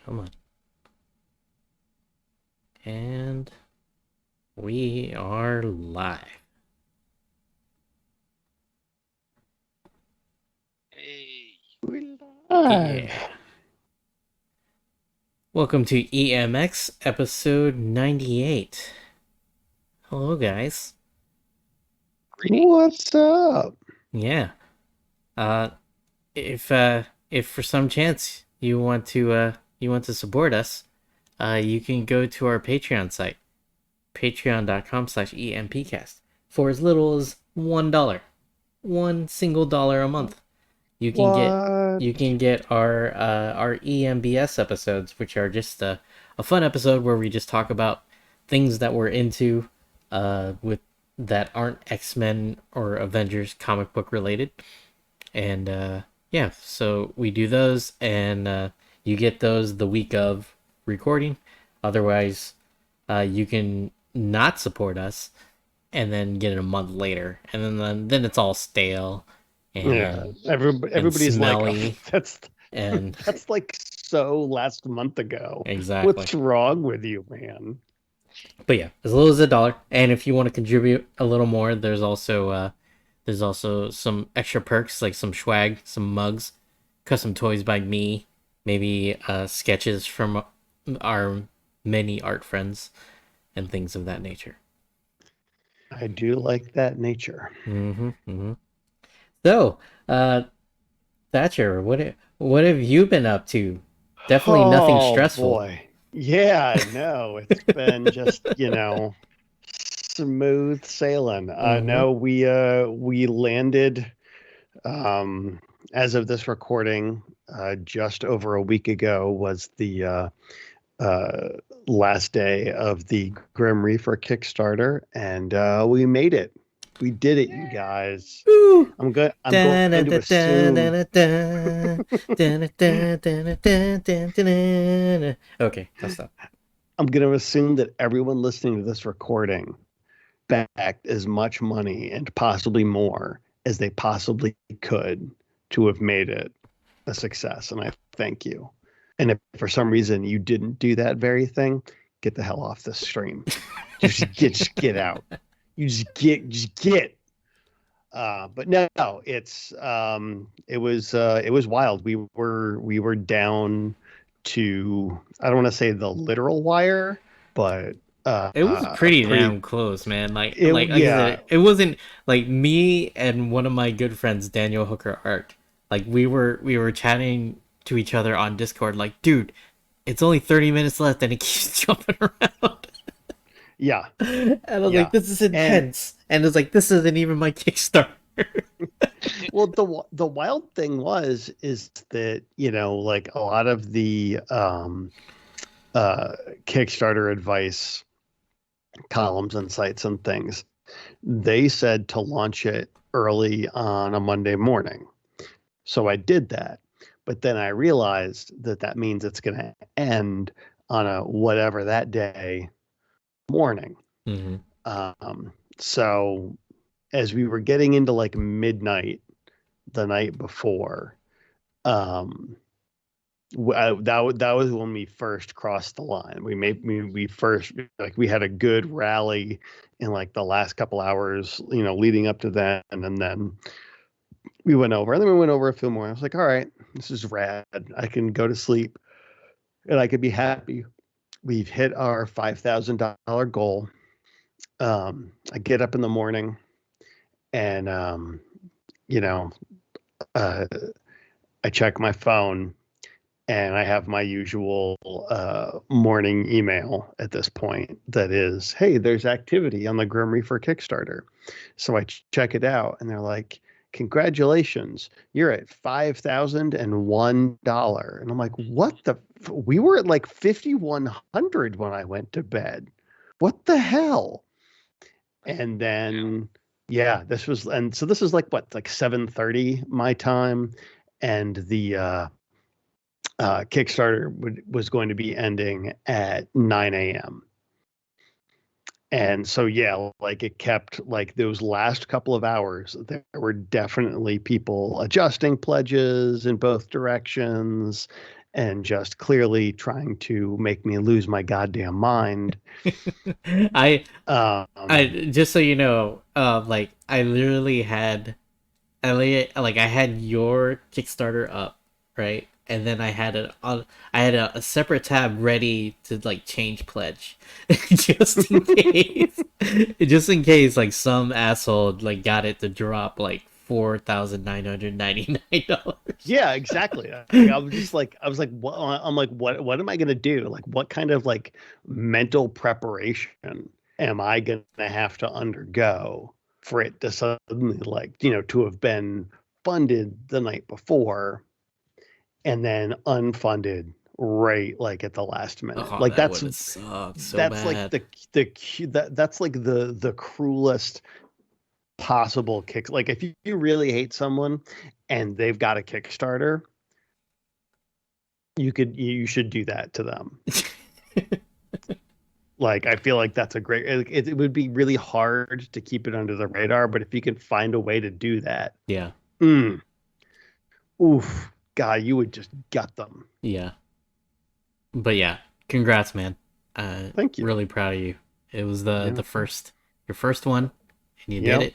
Come on. And we are live. Hey, We live. Yeah. Welcome to EMX episode 98. Hello, guys. greetings. What's up? Yeah. Uh, if for some chance you want to support us, you can go to our Patreon site, patreon.com/empcast, for as little as $1, $1 a month. You can get What? our EMBS episodes, which are just a fun episode where we just talk about things that we're into, with that aren't X-Men or Avengers comic book related. And yeah, so we do those, and you get those the week of recording. Otherwise, you can not support us and then get it a month later, and then it's all stale Yeah, and everybody's like, oh, smelly that's and that's like so last month ago. exactly. What's wrong with you, man? But yeah, as little as $1, and if you want to contribute a little more, there's also some extra perks like some swag, some mugs, custom toys by me, maybe sketches from our many art friends, and things of that nature. I do like that nature. Mm-hmm. So, uh, Thatcher, what have you been up to? Definitely nothing Oh stressful. boy. Yeah, I know. It's been just, smooth sailing. Mm-hmm. No, we landed as of this recording, just over a week ago was the uh, last day of the Grim Reaper Kickstarter, and we made it. We did it, you guys. Woo! I'm Da going da to da da assume. da da da da da da da da. Okay, I'll stop. I'm going to assume that everyone listening to this recording backed as much money and possibly more as they possibly could to have made it a success, and I thank you. And if for some reason you didn't do that very thing, get the hell off this stream. Just get out. You just get. But no, it was wild. We were down to, I don't want to say the literal wire, but It was a pretty pretty damn close, man. it Like I yeah said, it wasn't like me and one of my good friends, Daniel Hooker Art. Like we were chatting to each other on Discord. Like, dude, it's only 30 minutes left, and it keeps jumping around. yeah And I was like, yeah. this is And intense. And it's like, this isn't even my Kickstarter. well, the wild thing is that, like a lot of the uh Kickstarter advice columns and sites and things, they said to launch it early on a Monday morning. So I did that. But then I realized that that means it's going to end on a whatever that day morning. Mm-hmm. So as we were getting into like midnight the night before, um, that was when we first crossed the line. We first, like, we had a good rally in like the last couple hours, leading up to that, and then we went over, and then we went over a few more. I was like, all right, this is rad. I can go to sleep and I could be happy. We've hit our $5,000 goal. I get up in the morning, and you know, uh, I check my phone, and I have my usual morning email at this point that is, hey, there's activity on the Grim Reaper Kickstarter. So I check it out, and they're like, congratulations, you're at $5,001. And I'm like, what the? We were at like 5,100 when I went to bed. What the hell? And then, yeah, and so this is like what, like 7:30 my time, and the Kickstarter was going to be ending at 9 a.m. And so, yeah, like it kept, like, those last couple of hours, there were definitely people adjusting pledges in both directions. and just clearly trying to make me lose my goddamn mind. I I Um, just so you know, like I literally had I had your Kickstarter up, right? And then I had a separate tab ready to like change pledge, just in case, just in case like some asshole like got it to drop like $4,999. yeah, exactly. I was just like, I was like, what? I'm like, what am I gonna do? Like, what kind of like mental preparation am I gonna have to undergo for it to suddenly like, to have been funded the night before and then unfunded right like at the last minute? Oh, Like that would have sucked so that's like bad. that's like the cruelest possible kick. Like if you really hate someone and they've got a Kickstarter, you should do that to them. Like I feel like that's a great. It would be really hard to keep it under the radar, but if you can find a way to do that, Yeah, mm, oof, God, you would just gut them. yeah. But yeah, congrats, man. Thank you. Really proud of you. It was Yeah. the first your first one, and you did Yep. it.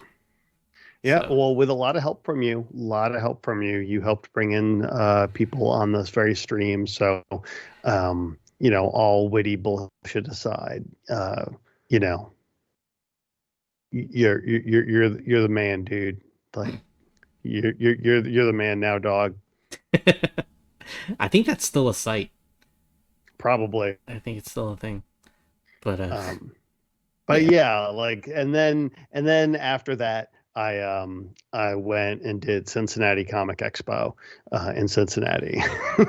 Yeah, So well, with a lot of help from you, a lot of help from you, you helped bring in people on this very stream. So, all witty bullshit aside, you know, you're the man, dude. Like you're the man now, dog. I think that's still a site. Probably. I think it's still a thing. But Um, but but yeah. yeah, like and then after that, I went and did Cincinnati Comic Expo in Cincinnati,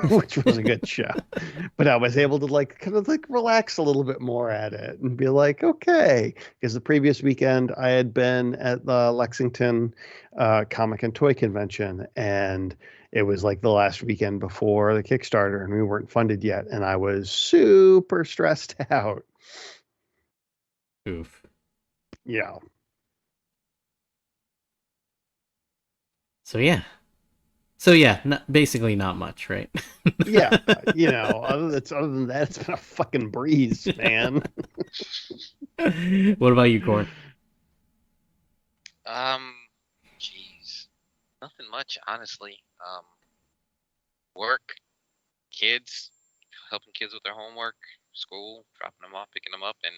which was a good show. But I was able to like kind of like relax a little bit more at it and be like, okay, because the previous weekend I had been at the Lexington Comic and Toy Convention, and it was like the last weekend before the Kickstarter, and we weren't funded yet, and I was super stressed out. Oof. Yeah. So yeah. So yeah, basically not much, right? Yeah, other than that, it's been a fucking breeze, man. What about you, Corn? Um, Jeez, nothing much, honestly. Work, kids, helping kids with their homework, school, dropping them off, picking them up, and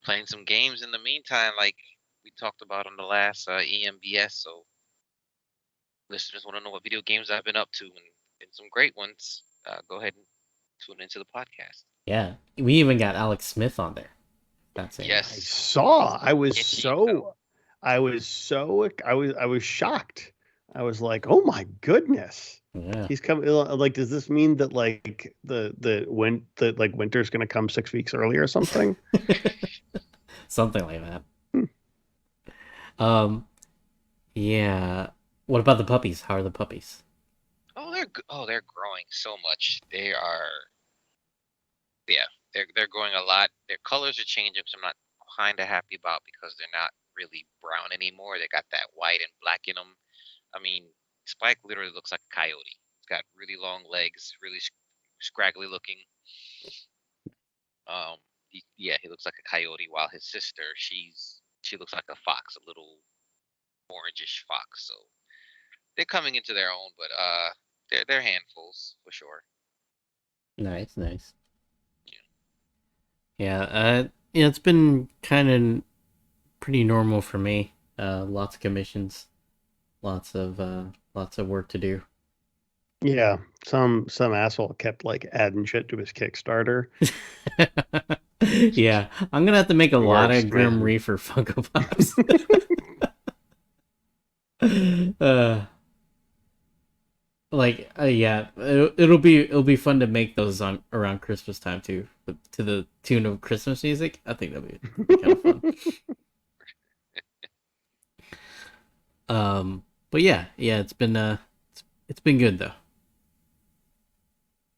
playing some games in the meantime, like we talked about on the last EMBS. So listeners want to know what video games I've been up to, and some great ones. Go ahead and tune into the podcast. Yeah, we even got Alex Smith on there. That's saying I much. Yes, saw. I was Ichiko. so. I was shocked. I was like, oh my goodness. Yeah. He's coming. Like, does this mean that like the like winter's gonna come 6 weeks early or something? Something like that. Hmm. Um, yeah. What about the puppies? How are the puppies? They're growing so much. Yeah, they're growing a lot. Their colors are changing, which I'm not kind of happy about because they're not really brown anymore. They got that white and black in them. I mean, Spike literally looks like a coyote. He's got really long legs, really scraggly looking. Um, yeah, he looks like a coyote, while his sister, she looks like a fox, a little orangish fox. So they're coming into their own, but they're handfuls for sure. Nice, nice. Yeah. Yeah. Yeah. It's been kind of pretty normal for me. Lots of commissions, lots of work to do. Yeah, some asshole kept like adding shit to his Kickstarter. Yeah, I'm gonna have to make a lot of Worst, Grim man. Reaper Funko Pops. uh, yeah, it'll be fun to make those on around Christmas time too, to the tune of Christmas music. I think that'd be kind of fun. But yeah, it's been good though.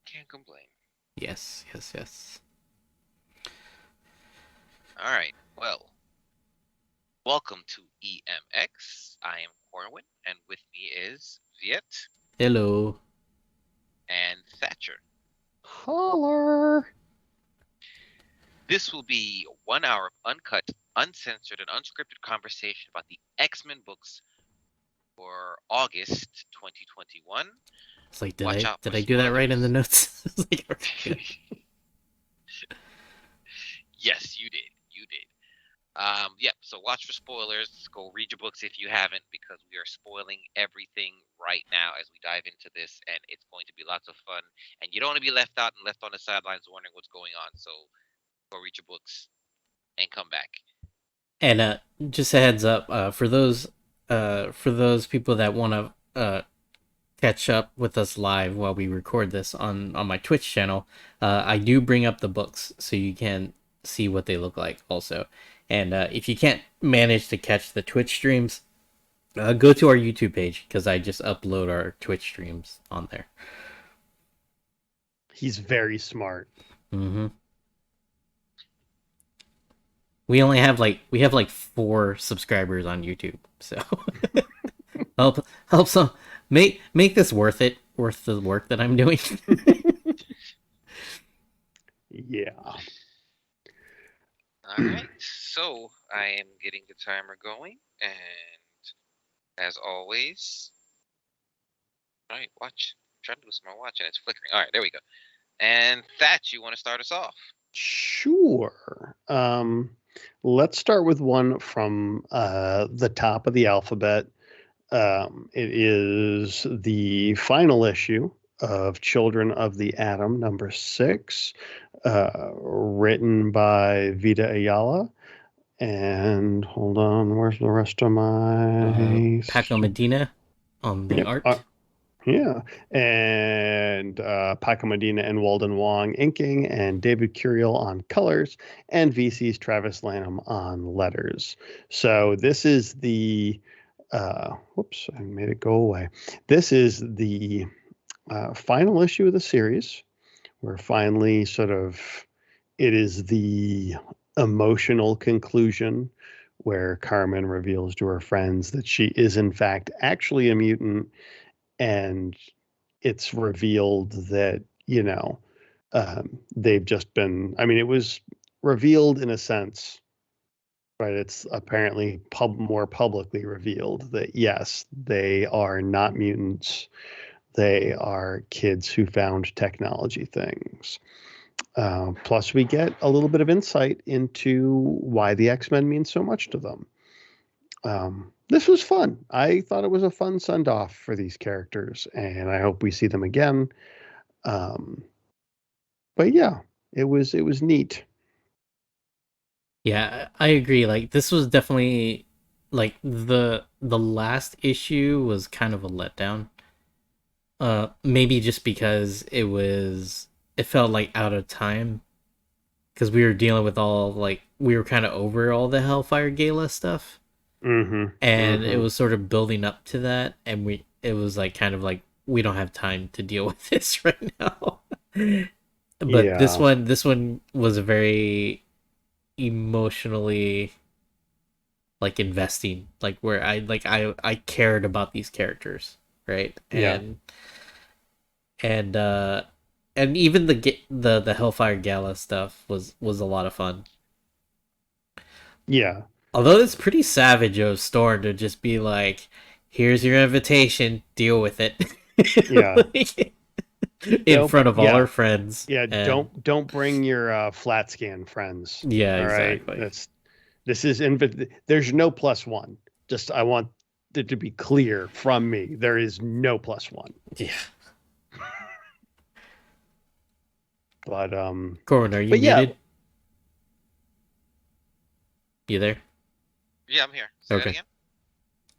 Can't complain. Yes, yes, yes. All right. Well, welcome to EMX. I am Corwin, and with me is Viet Hello. and Thatcher. future. Holler. This will be 1 hour of uncut, uncensored, and unscripted conversation about the X-Men books for August 2021. It's like, Watch out for did I do that right in the spoilers. notes? It's like, okay. Yes, you did. You did. Yeah, so watch for spoilers. Go read your books if you haven't, because we are spoiling everything right now as we dive into this, and it's going to be lots of fun. And you don't want to be left out and left on the sidelines wondering what's going on. So go read your books and come back. And just a heads up, for those people that want to catch up with us live while we record this on my Twitch channel, I do bring up the books so you can see what they look like also. And if you can't manage to catch the Twitch streams, go to our YouTube page, because I just upload our Twitch streams on there. He's very smart. Mm-hmm. We have like 4 subscribers on YouTube, so help some make this worth the work that I'm doing. Yeah. All right, so I am getting the timer going, and as always, all right, watch. I'm trying to do some more watch, and it's flickering. All right, there we go. And Thatch, you want to start us off? Sure. Let's start with one from the top of the alphabet. It is the final issue of Children of the Atom, number 6, written by Vita Ayala. And hold on, where's the rest of my Paco Medina on the art. Yeah, and Paco Medina and Walden Wong inking, and David Curiel on colors, and VC's Travis Lanham on letters. So this is the whoops, I made it go away. This is the final issue of the series. We're finally it is the emotional conclusion where Carmen reveals to her friends that she is in fact actually a mutant, and it's revealed that, they've just been, it was revealed in a sense, right? It's apparently more publicly revealed that, yes, they are not mutants. They are kids who found technology things. Plus, we get a little bit of insight into why the X-Men mean so much to them. This was fun. I thought it was a fun send-off for these characters, and I hope we see them again. But yeah, it was neat. Yeah, I agree. Like, this was definitely, like, the last issue was kind of a letdown. Maybe just because it felt like out of time, because we were dealing with we were kind of over all the Hellfire Gala stuff. Mm-hmm. And it was sort of building up to that, and it was like kind of like, we don't have time to deal with this right now. But yeah. this one was a very emotionally, like, investing, like, where I cared about these characters, right? And and even the Hellfire Gala stuff was a lot of fun. Yeah. Although it's pretty savage of Storm to just be like, here's your invitation, deal with it. Yeah. In front of all our friends. Yeah, don't bring your flat scan friends. Yeah, all exactly. Right? There's no +1. Just, I want it to be clear from me. There is no +1. Yeah. But Corin, are you muted? Yeah. You there? Yeah, I'm here. Say that again?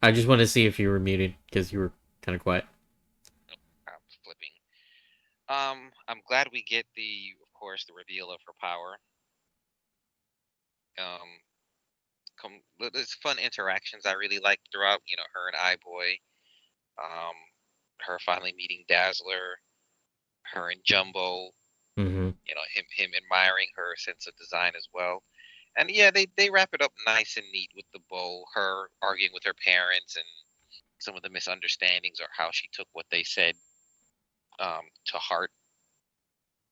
I just wanted to see if you were muted, because you were kind of quiet. I'm flipping. I'm glad we get of course, the reveal of her power. There's fun interactions I really like throughout, her and Eye-Boy. Her finally meeting Dazzler, her and Jumbo. Mm-hmm. Him admiring her sense of design as well. And yeah, they wrap it up nice and neat with the bow, her arguing with her parents and some of the misunderstandings, or how she took what they said to heart.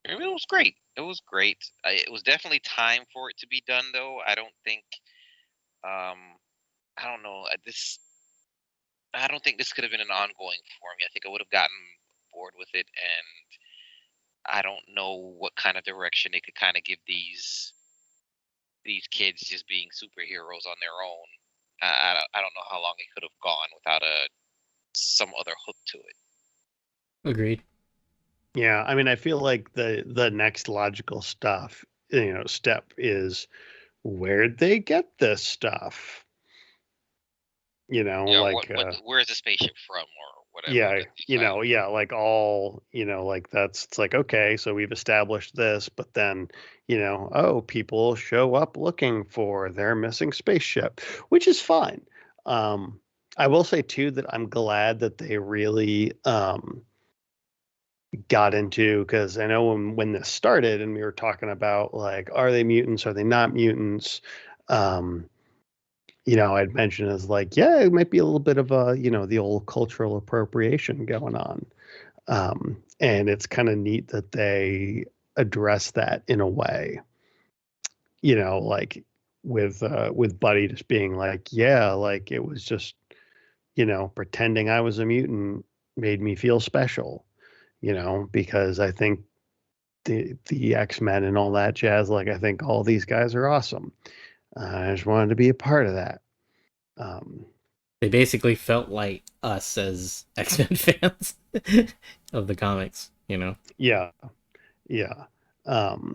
I mean, it was great. It was great. It was definitely time for it to be done, though. I don't think. I don't know. I don't think this could have been an ongoing for me. I think I would have gotten bored with it, and I don't know what kind of direction they could kind of give these kids just being superheroes on their own. I don't know how long it could have gone without some other hook to it. Agreed. Yeah, I mean, I feel like the next logical step is where'd they get this stuff? Yeah, like where's the spaceship from or whatever? yeah, like all, like it's like, okay, so we've established this, but then, oh, people show up looking for their missing spaceship, which is fine. I will say too that I'm glad that they really got into, because I know when this started and we were talking about like, are they mutants, are they not mutants? I'd mentioned as like, yeah, it might be a little bit of a, the old cultural appropriation going on. And it's kind of neat that they address that in a way, like with Buddy just being like, yeah, like it was just, pretending I was a mutant made me feel special, because I think the X-Men and all that jazz, like I think all these guys are awesome. I just wanted to be a part of that. They basically felt like us as X-Men fans of the comics, Yeah, yeah. But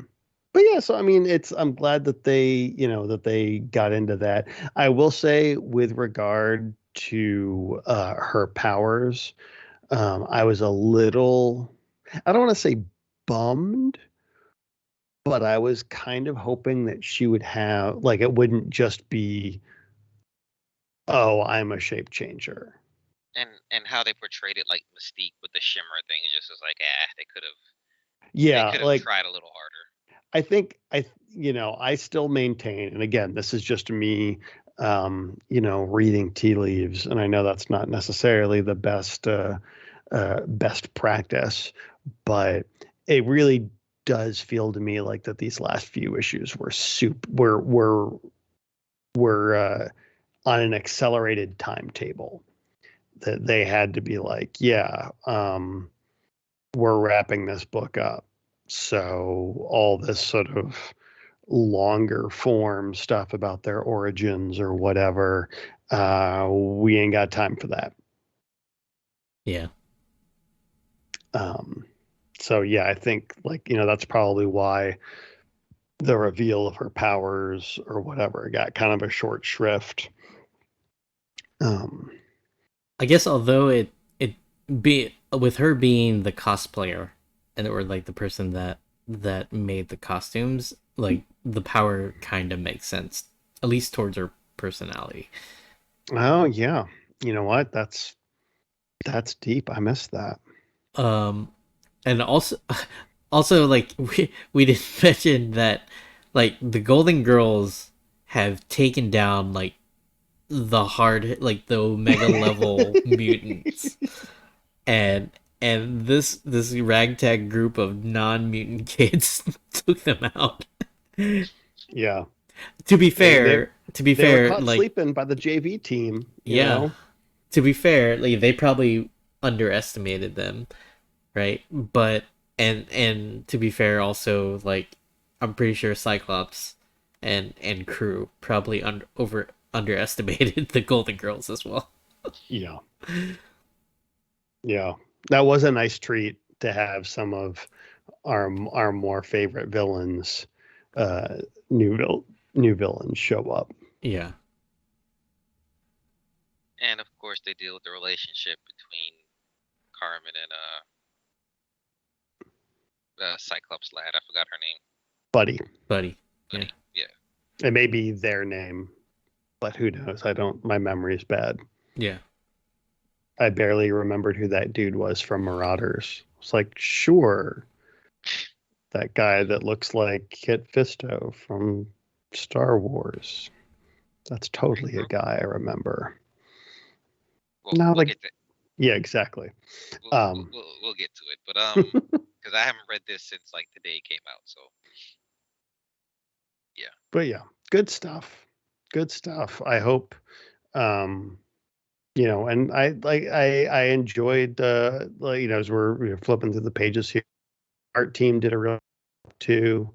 yeah, so I mean, I'm glad that they got into that. I will say with regard to her powers, I was a little, I don't want to say bummed, but I was kind of hoping that she would have, like, it wouldn't just be, oh, I'm a shape changer. And how they portrayed it, like Mystique with the shimmer thing, it just was like, they could have Like, tried a little harder. I think I still maintain, and again, this is just me, reading tea leaves, and I know that's not necessarily the best practice, but it really does feel to me like that these last few issues were on an accelerated timetable, that they had to be like, yeah, we're wrapping this book up. So all this sort of longer form stuff about their origins or whatever, we ain't got time for that. Yeah. So yeah, I think, like, that's probably why the reveal of her powers or whatever got kind of a short shrift. I guess although it be with her being the cosplayer and or like the person that made the costumes, like the power kind of makes sense, at least towards her personality. Oh yeah, you know what? That's deep. I missed that. And also like we didn't mention that like the Golden Girls have taken down like the Omega level mutants, and this ragtag group of non-mutant kids took them out. Yeah. To be They fair, they were caught like, sleeping by the JV team. yeah, to be fair, like they probably underestimated them, right? But and to be fair, also like I'm pretty sure Cyclops and crew probably underestimated the Golden Girls as well. Yeah. Yeah. That was a nice treat to have some of our more favorite villains, uh, new villains show up. Yeah. And of course, they deal with the relationship between Carmen and Cyclops lad. I forgot her name. Buddy. Yeah. It may be their name, but who knows? My memory's bad. Yeah. I barely remembered who that dude was from Marauders. It's like, sure, that guy that looks like Kit Fisto from Star Wars. That's totally a guy I remember. We'll Yeah, exactly. We'll get to it, but because I haven't read this since like the day it came out. So yeah. But yeah, good stuff. Good stuff. I hope, you know, and I enjoyed you know, as we're flipping through the pages here. Art team did a real too.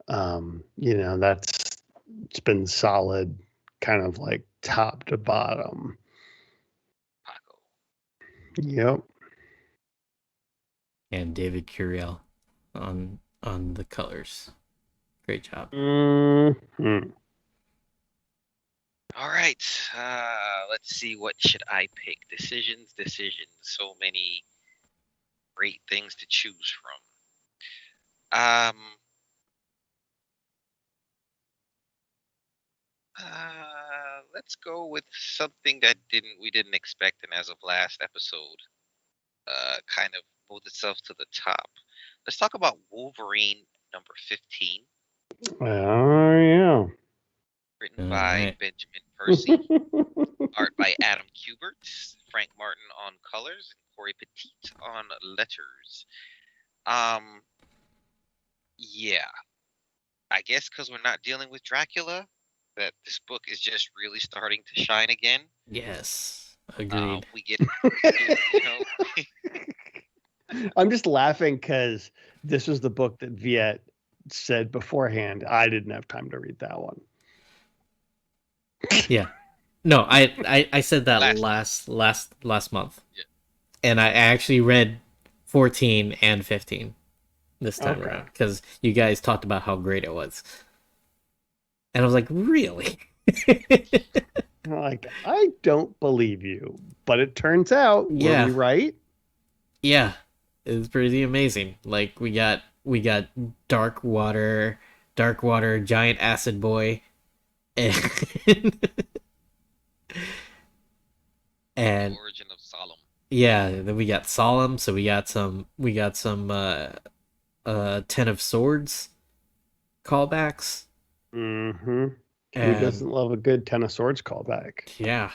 You know, it's been solid, kind of like top to bottom. Paco. Yep. And David Curiel on the colors. Great job. Mm-hmm. All right. Let's see. What should I pick? Decisions. So many great things to choose from. Let's go with something that we didn't expect, and as of last episode, kind of moved itself to the top. Let's talk about Wolverine number 15. Oh yeah. Written All by right. Benjamin Percy, art by Adam Kubert, Frank Martin on colors, and Corey Petit on letters. Yeah, I guess because we're not dealing with Dracula, that this book is just really starting to shine again. Yes, agreed. We get, you know. I'm just laughing because this was the book that Viet said beforehand. I didn't have time to read that one. Yeah. No, I said that last month. Yeah. And I actually read 14 and 15 this time Okay. around because you guys talked about how great it was. And I was like, really? Like, I don't believe you, but it turns out, Yeah. were we right? Yeah. It's pretty amazing. Like we got dark water, giant acid boy, and The origin of Solemn. Yeah, then we got Solemn, so we got some Ten of Swords callbacks. Mm-hmm. Who And doesn't love a good Ten of Swords callback? yeah.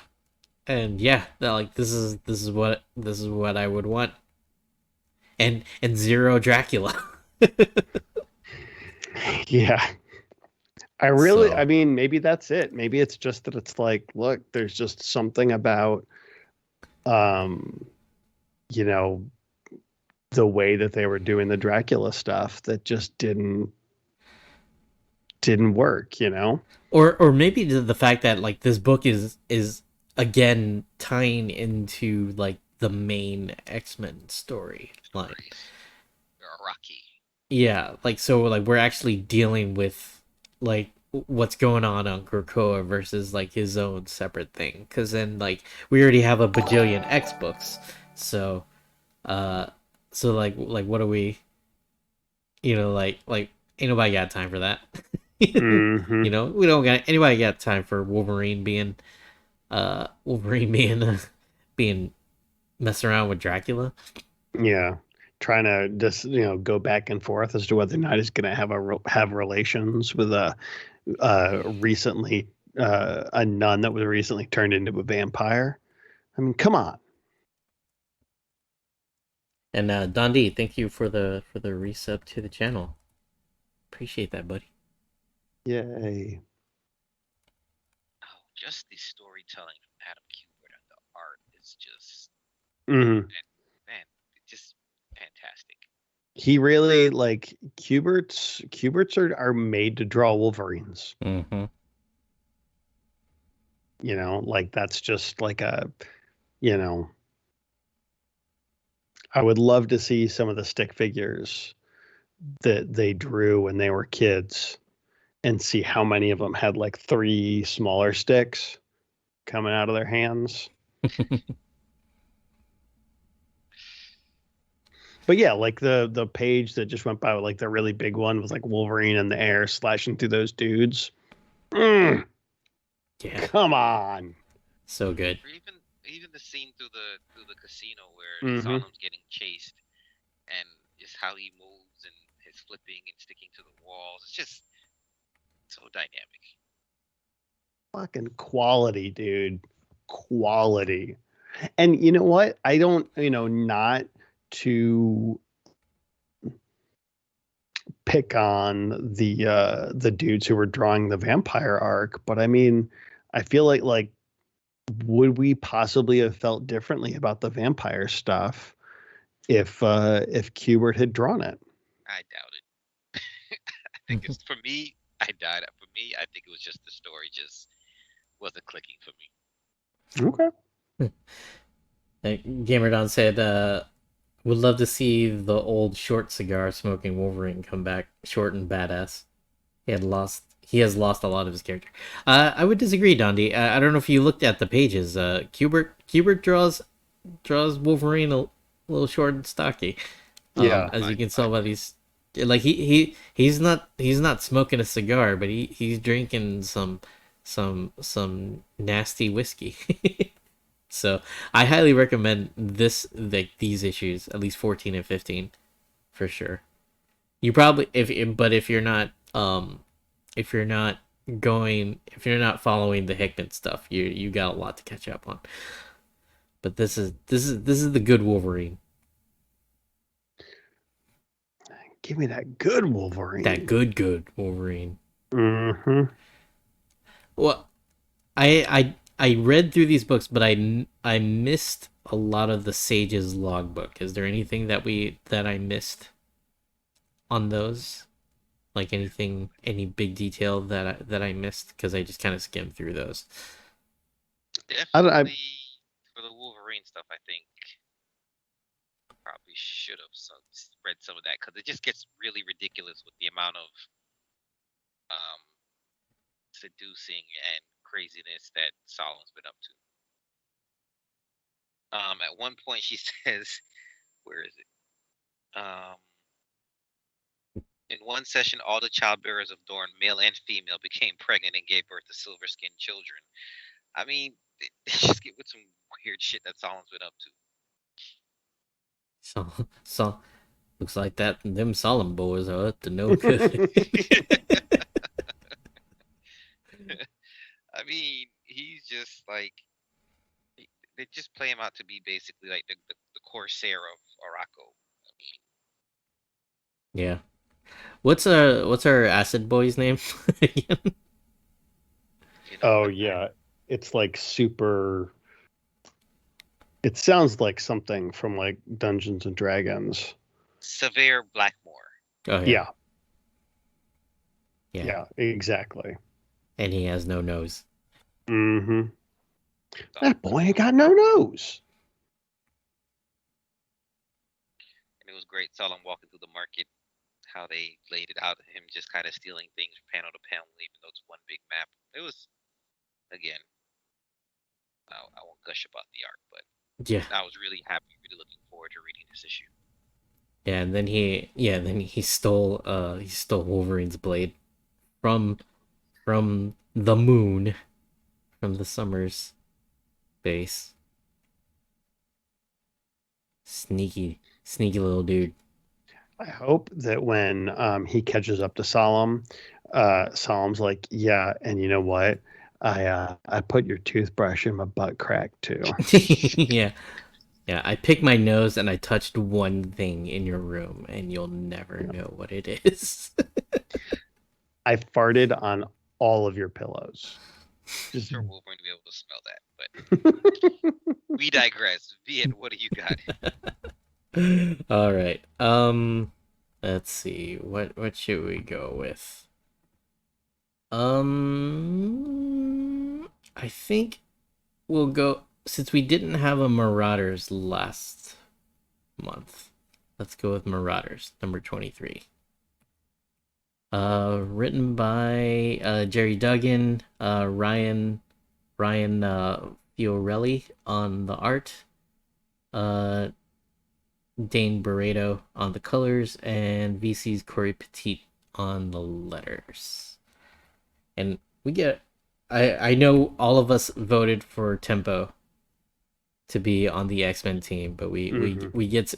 And yeah, like this is what I would want. And zero Dracula. Yeah. I So, mean, maybe that's it. Maybe it's just that it's like, look, there's just something about, you know, the way that they were doing the Dracula stuff that just didn't work, you know? or maybe the fact that like this book is again tying into like the main X-Men story. Like Rocky. yeah, like so like we're actually dealing with like what's going on Krakoa versus like his own separate thing, because then like we already have a bajillion X books, so like what are we, like ain't nobody got time for that. Mm-hmm. You know, we don't got anybody got time for Wolverine being being messing around with Dracula. Yeah. Trying to just, you know, go back and forth as to whether or not he's going to have relations with a recently a nun that was recently turned into a vampire. I mean, come on. And Dundee, thank you for the resub to the channel. Appreciate that, buddy. Yay. Oh, just the storytelling from Adam Kubert and the art is just Mm-hmm. man, just fantastic. He really like Kuberts are made to draw Wolverines. Mm-hmm. You know, like that's just like a, you know, I would love to see some of the stick figures that they drew when they were kids and see how many of them had like 3 smaller sticks coming out of their hands. But yeah, like the page that just went by with like the really big one was like Wolverine in the air slashing through those dudes. Yeah. Come on. So good. Or even the scene through the casino where Solemn's getting chased, and just how he moves and his flipping and sticking to the walls. It's just so dynamic. Fucking quality, dude. Quality. And you know what? I don't, you know, not to pick on the dudes who were drawing the vampire arc, but I mean, I feel like would we possibly have felt differently about the vampire stuff if Kubert had drawn it? I doubt it. I think it's for me. I doubt it. For me, I think it was just the story just wasn't clicking for me. Okay. Gamerdon said, would love to see the old short cigar smoking Wolverine come back, short and badass. He has lost a lot of his character. I would disagree, Dondi. I don't know if you looked at the pages. Kubert draws Wolverine a little short and stocky. Yeah, as you can tell by these, like he's not smoking a cigar, but he's drinking some nasty whiskey. So I highly recommend these issues, at least 14 and 15, for sure. You probably if you're not following the Hickman stuff, you got a lot to catch up on. But this is the good Wolverine. Give me that good Wolverine. That good Wolverine. Mm-hmm. Well, I read through these books, but I missed a lot of the Sage's logbook. Is there anything that I missed on those? Like any big detail that I missed? Because I just kind of skimmed through those. Definitely for the Wolverine stuff, I think probably should have read some of that because it just gets really ridiculous with the amount of seducing and craziness that Solomon's been up to. At one point she says, where is it? In one session, all the childbearers of Dorne, male and female, became pregnant and gave birth to silver-skinned children. I mean, they just get with some weird shit that Solomon's been up to. So looks like them Solomon boys are up to no good. I mean, he's just like they just play him out to be basically like the Corsair of Araco. I mean, yeah. What's our acid boy's name again? Oh yeah, it's like super. It sounds like something from like Dungeons and Dragons. Severe Blackmore. Oh yeah. Yeah, exactly. And he has no nose. Mm-hmm. That boy ain't got no nose. And it was great. Saw him walking through the market, how they laid it out, him just kind of stealing things panel to panel, even though it's one big map. It was, again, I won't gush about the art, but yeah, I was really happy, really looking forward to reading this issue. Yeah, and then he stole Wolverine's blade from the moon, from the Summers base. Sneaky little dude. I hope that when he catches up to Solemn, Solemn's like, yeah, and you know what? I put your toothbrush in my butt crack too. Yeah. Yeah, I picked my nose and I touched one thing in your room, and you'll never know what it is. I farted on all of your pillows. I'm sure Wolverine to be able to smell that, but we digress. Vian, what do you got? All right. Let's see. What should we go with? I think we'll go. Since we didn't have a Marauders last month, let's go with Marauders, number 23. Written by Jerry Duggan, Ryan Fiorelli on the art, Dane Barreto on the colors, and VC's Corey Petit on the letters. And we get, I know all of us voted for Tempo to be on the X-Men team, but we get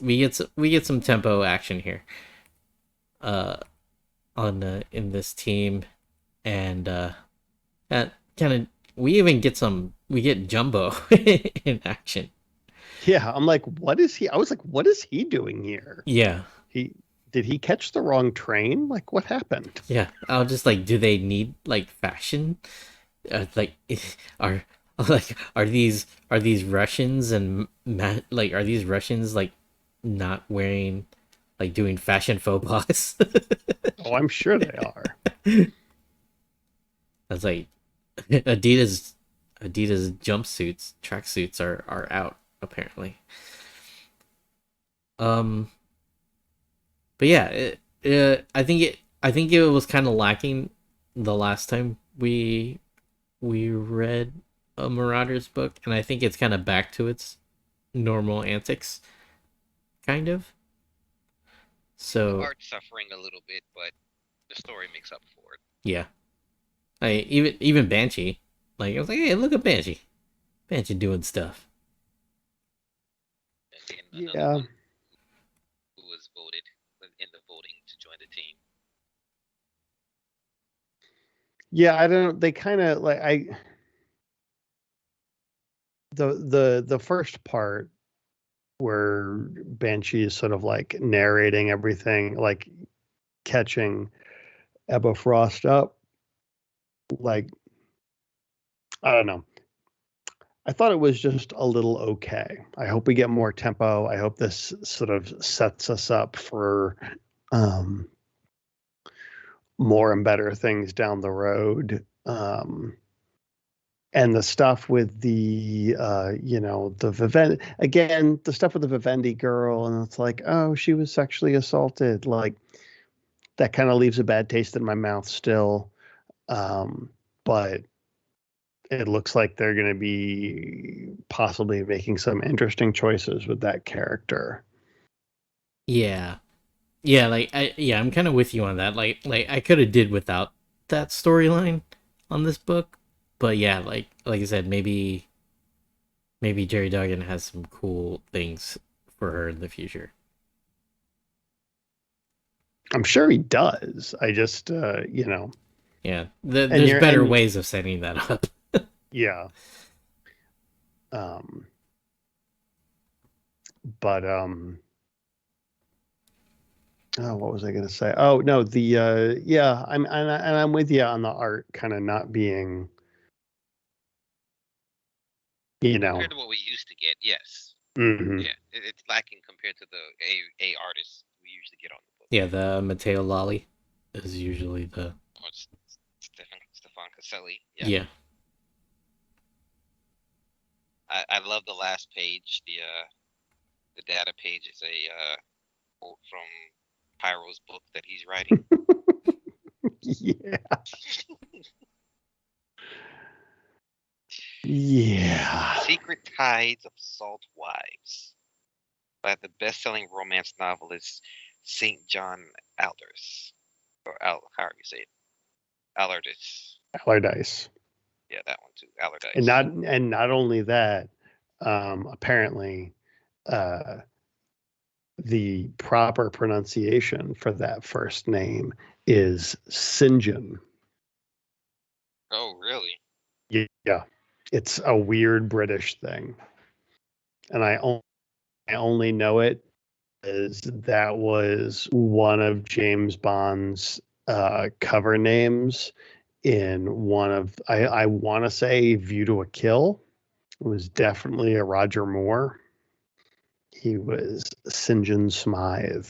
some Tempo action here in this team, and kind of we get Jumbo in action. Yeah, I'm like, what is he? I was like, what is he doing here? Yeah, did did he catch the wrong train? Like, what happened? Yeah, I was just like, do they need like fashion? Like, are are these Russians and like are these Russians like not wearing like doing fashion faux pas? Oh, I'm sure they are. That's like Adidas jumpsuits, tracksuits are out apparently. Um, but yeah, I think it was kind of lacking the last time we read a Marauders book, and I think it's kind of back to its normal antics, kind of. The So art's suffering a little bit, but the story makes up for it. yeah, I even Banshee, like I was like, hey, look at Banshee, Banshee doing stuff. And then another Yeah. one who was voted in the voting to join the team. Yeah, I don't. They kind of like the first part where Banshee is sort of like narrating everything, like catching Ebba Frost up. Like, I don't know. I thought it was just a little okay. I hope we get more tempo. I hope this sort of sets us up for um, more and better things down the road. And the stuff with the the Vivendi, again, the stuff with the Vivendi girl, and it's like, oh, she was sexually assaulted. Like, that kind of leaves a bad taste in my mouth still. But it looks like they're going to be possibly making some interesting choices with that character. Yeah, yeah, I'm kind of with you on that. Like I could have did without that storyline on this book, but yeah, like I said, maybe Jerry Duggan has some cool things for her in the future. I'm sure he does. I just, Yeah, and there's you're, better and ways of setting that up. yeah. Um, but, oh, what was I going to say? Oh, no, yeah, I'm with you on the art kind of not being, Compared to what we used to get, yes. mhm. Yeah, it's lacking compared to the A artists we usually get on the book. Yeah, the Matteo Lolly is usually the Or Stefan Caselli. Yeah. yeah. I love the last page. The data page is a quote from Pyro's book that he's writing. Yeah. Yeah. Secret Tides of Salt Wives by the best-selling romance novelist St. John Alders. Or however you say it. Allardyce. Allardyce. Yeah, that one too. Allardyce. And not only that, apparently, the proper pronunciation for that first name is Sinjin. Oh, really? Yeah, it's a weird British thing, and I only know it as that was one of James Bond's cover names in one of I want to say View to a Kill. It was definitely a Roger Moore. He was St. John Smythe.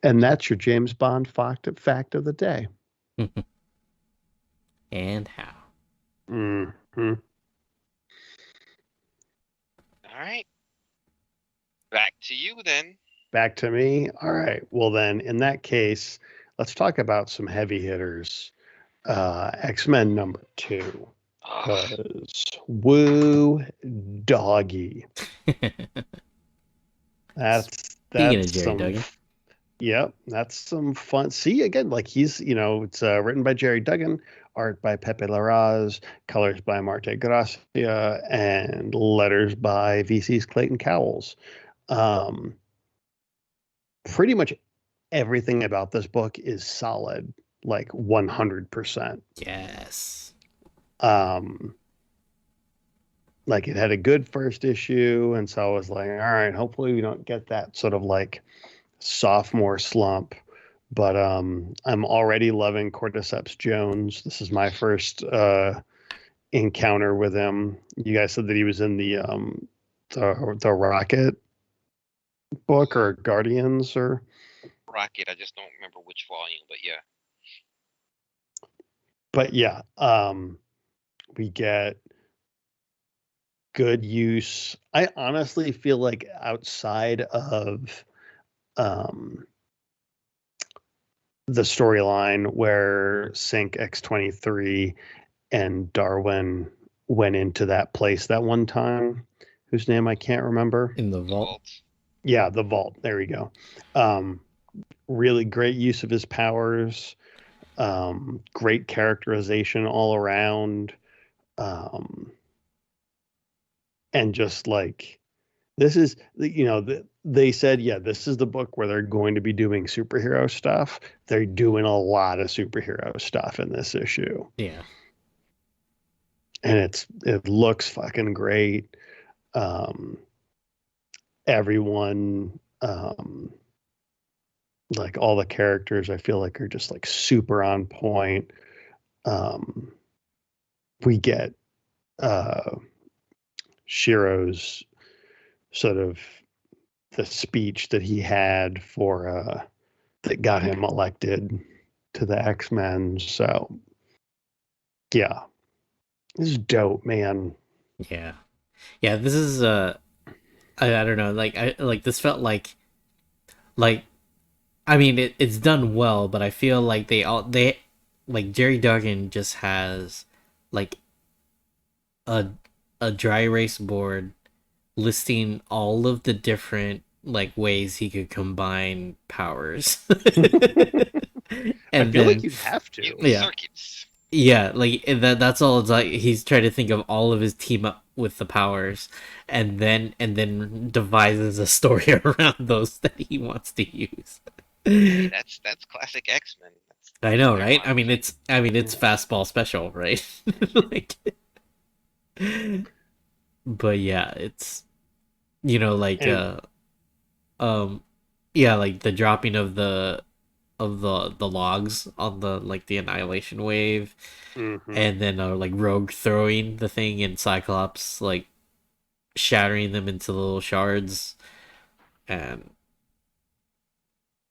And that's your James Bond fact of the day. And how? Mm-hmm. All right. Back to you then. Back to me. All right. Well, then, in that case, let's talk about some heavy hitters. X-Men #2. Because woo doggy. That's Speaking of Jerry some Duggan. Yep, that's some fun. See, again, like he's, it's written by Jerry Duggan, art by Pepe Larraz, colors by Marte Gracia, and letters by VC's Clayton Cowles. Pretty much everything about this book is solid, like 100%. Yes. like it had a good first issue, and so I was like, all right, hopefully we don't get that sort of like sophomore slump. But I'm already loving Cordyceps Jones. This is my first encounter with him. You guys said that he was in the Rocket book or Guardians or Rocket. I just don't remember which volume, but yeah. but yeah, we get good use. I honestly feel like outside of um the storyline where Sync X-23 and Darwin went into that place that one time, whose name I can't remember. In the vault. Vault. Yeah, the vault. There we go. Really great use of his powers. Great characterization all around. And just like this is, they said, yeah, this is the book where they're going to be doing superhero stuff. They're doing a lot of superhero stuff in this issue. Yeah. And it looks fucking great. Everyone, like all the characters, I feel like are just like super on point. We get Shiro's sort of the speech that he had for that got him elected to the X-Men. So yeah, this is dope, man. Yeah. Yeah, this is I don't know, like I like this felt like I mean it's done well, but I feel like they like Jerry Duggan just has like a dry erase board listing all of the different like ways he could combine powers. I And feel like then you'd have to. Mutant Yeah. circuits. yeah, like that's all. It's like he's trying to think of all of his team up with the powers, and then devises a story around those that he wants to use. Hey, that's classic X-Men. I know, Their right? motto. I mean it's fastball special, right? Like, but yeah, it's like And um yeah, like the dropping of the logs on the like the annihilation wave, mhm. and then like Rogue throwing the thing and Cyclops like shattering them into little shards, and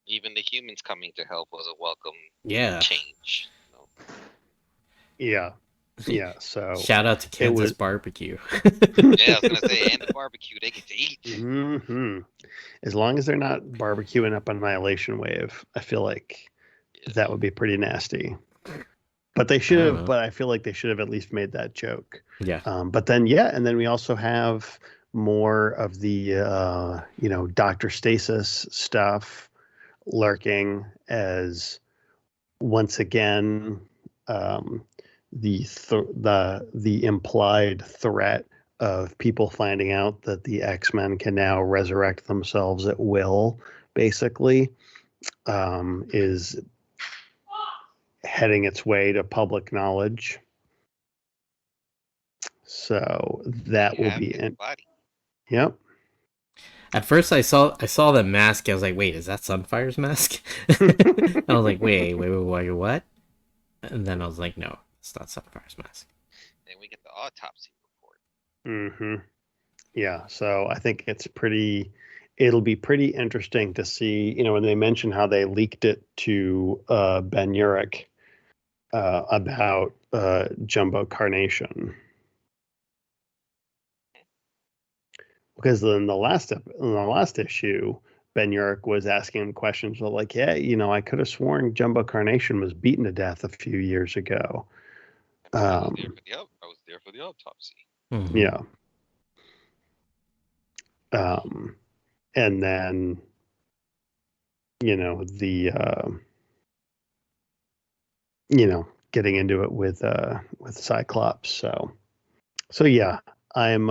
Even the humans coming to help was a welcome yeah. change. Yeah. Yeah. So Shout out to it Kansas was. barbecue. Yeah, I was gonna say, and the barbecue, they get to eat. As long as they're not barbecuing up Annihilation Wave, I feel like Yeah. that would be pretty nasty. But they I should don't have. know. But I feel like they should have at least made that joke. Yeah. But then, yeah, and then we also have more of the Doctor Stasis stuff lurking as once again the implied threat of people finding out that the X-Men can now resurrect themselves at will, basically, is heading its way to public knowledge. So that You will have be his body. Yep. At first, I saw the mask. I was like, "Wait, is that Sunfire's mask?" I was like, "Wait, what?" And then I was like, "No, it's not Sunfire's mask." Then we get the autopsy report. Mm-hmm. Yeah. So I think it'll be pretty interesting to see, when they mention how they leaked it to Ben Urich about Jumbo Carnation. Because in the last issue, Ben Urich was asking him questions like, "Yeah, I could have sworn Jumbo Carnation was beaten to death a few years ago." I was there for the autopsy. Mhm. Yeah. And then, the getting into it with Cyclops. So yeah, I'm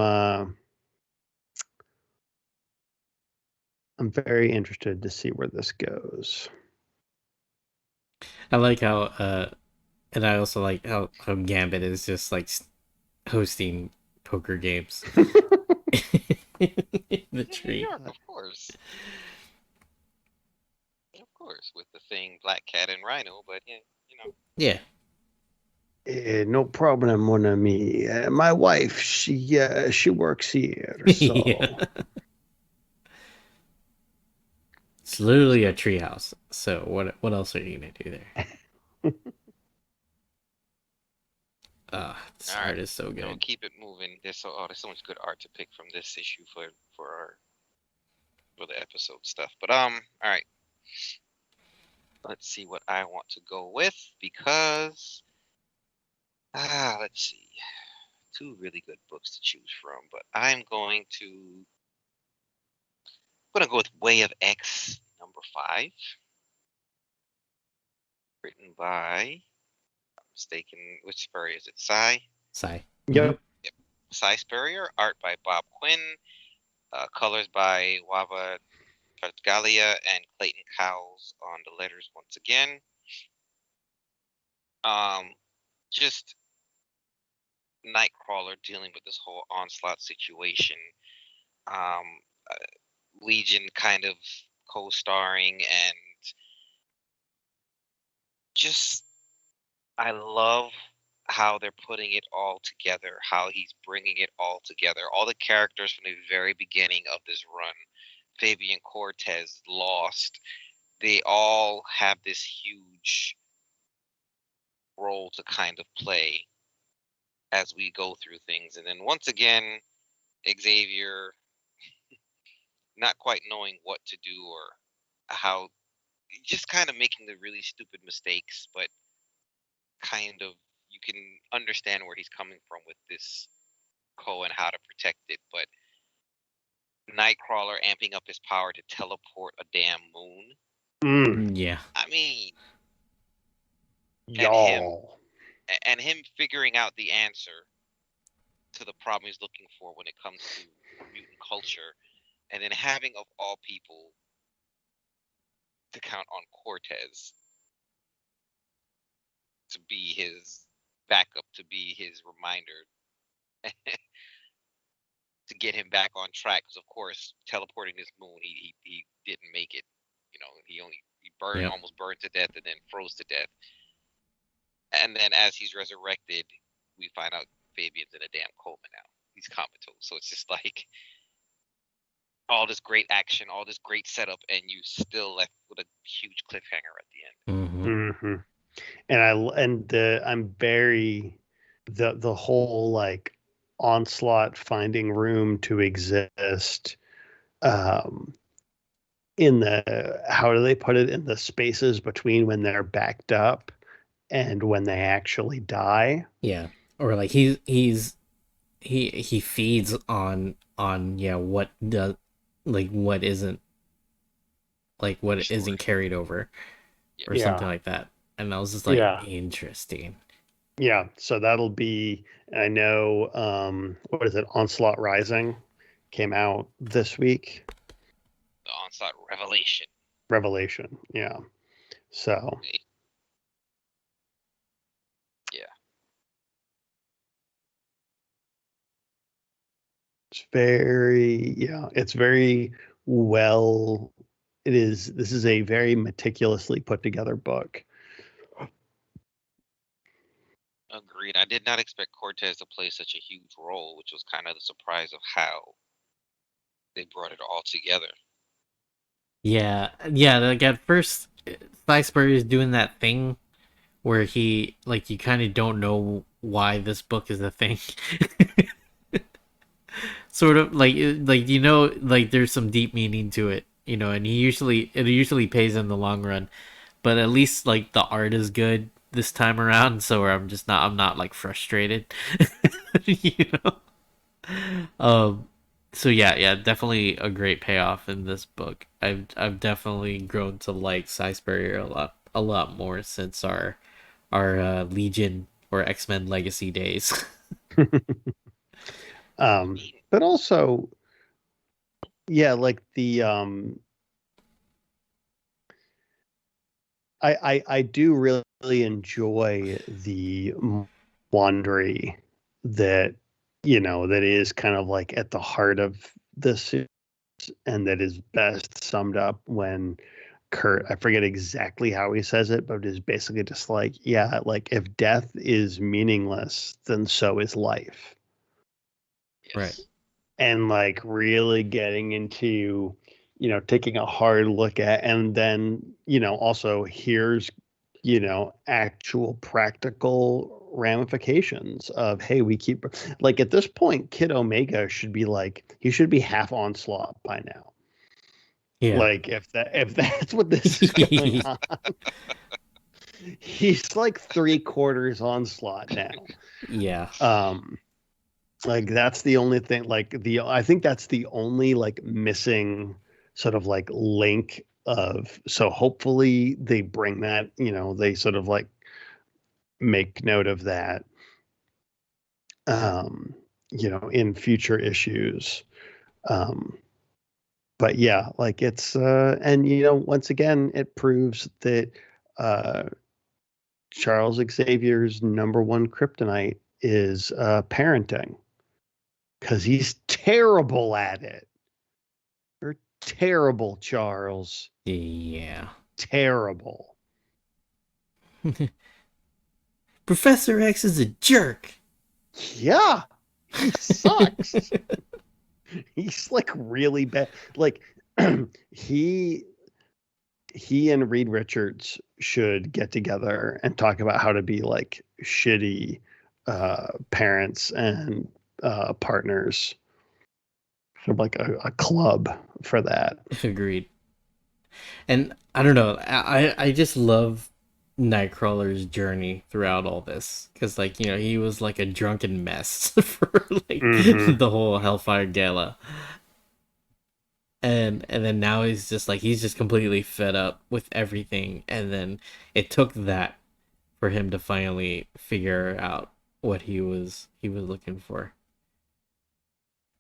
very interested to see where this goes. I like how, and I also like how Gambit is just like hosting poker games. In the In New tree. York, of course. Of course, with the thing Black Cat and Rhino, but yeah, you know. Yeah. No problem, mon ami. My wife, she works here, Yeah. so It's literally a treehouse. So what else are you gonna do there? This All right, art is so we'll good. keep it moving. There's so much good art to pick from this issue for the episode stuff. But all right, let's see what I want to go with because let's see, two really good books to choose from. But I'm gonna go with Way of X #5, written by, I'm mistaken, which Spurrier is it? Cy? Sigh. yep. Yep. Cy Spurrier, art by Bob Quinn, colors by Wava Tartaglia and Clayton Cowles on the letters once again. Just Nightcrawler dealing with this whole onslaught situation. Um, uh, Legion kind of co-starring, and just I love how they're putting it all together, how he's bringing it all together. All the characters from the very beginning of this run, Fabian Cortez, Lost, they all have this huge role to kind of play as we go through things. And then once again, Xavier not quite knowing what to do or how, just kind of making the really stupid mistakes, but kind of you can understand where he's coming from with this and how to protect it. But Nightcrawler amping up his power to teleport a damn moon. Yeah. I mean, and him Y'all. and him figuring out the answer to the problem he's looking for when it comes to mutant culture, and then having, of all people, to count on Cortez to be his backup, to be his reminder, to get him back on track. Because of course, teleporting this moon, he didn't make it. You know, he Yep. almost burned to death, and then froze to death. And then as he's resurrected, we find out Fabian's in a damn coma now. He's comatose. So it's just like all this great action, all this great setup, and you still left with a huge cliffhanger at the end. Mm-hmm. And I'm very the whole like onslaught finding room to exist in the, how do they put it, in the spaces between when they're backed up and when they actually die. Yeah. Or like he feeds on yeah, what does, like what isn't, like what Sure. isn't carried over or Yeah. something like that. And I was just like, Yeah. interesting. Yeah, so that'll be, I know, what is it? Onslaught Rising came out this week. The Onslaught Revelation. Revelation, yeah. So Yeah. it's very, yeah, it's very well, this is a very meticulously put together book. Agreed. I did not expect Cortez to play such a huge role, which was kind of the surprise of how they brought it all together. Yeah. Like at first, Iceberg is doing that thing where he, like, you kind of don't know why this book is a thing. Sort of like like there's some deep meaning to it, and it usually pays in the long run. But at least like the art is good this time around, so I'm not like frustrated. you know. So yeah, definitely a great payoff in this book. I've definitely grown to like Salisbury a lot more since our Legion or X-Men Legacy days. But also, yeah, like the I do really enjoy the quandary that that is kind of like at the heart of this, and that is best summed up when Kurt, I forget exactly how he says it, but it is basically just like, yeah, like if death is meaningless, then so is life. Right. Yes. And like really getting into, taking a hard look at, and then, also here's, actual practical ramifications of, hey, we keep, like at this point, Kid Omega should be like, he should be half Onslaught by now. Yeah. Like if that's what this is going on, he's like 3/4 Onslaught now. Yeah. Like that's the only thing, like I think that's the only like missing sort of like link of, so hopefully they bring that, they sort of like make note of that, um in future issues. um but yeah, like it's and once again it proves that uh Charles Xavier's number one kryptonite is parenting, because he's terrible at it. You're terrible, Charles. Yeah. Terrible. Professor X is a jerk. Yeah, he sucks. He's like really bad. Like he and Reed Richards should get together and talk about how to be like shitty parents and partners. Sort of like a club for that. Agreed. And I don't know, I just love Nightcrawler's journey throughout all this, because like he was like a drunken mess for like the whole Hellfire Gala, and then now he's just completely fed up with everything, and then it took that for him to finally figure out what he was looking for.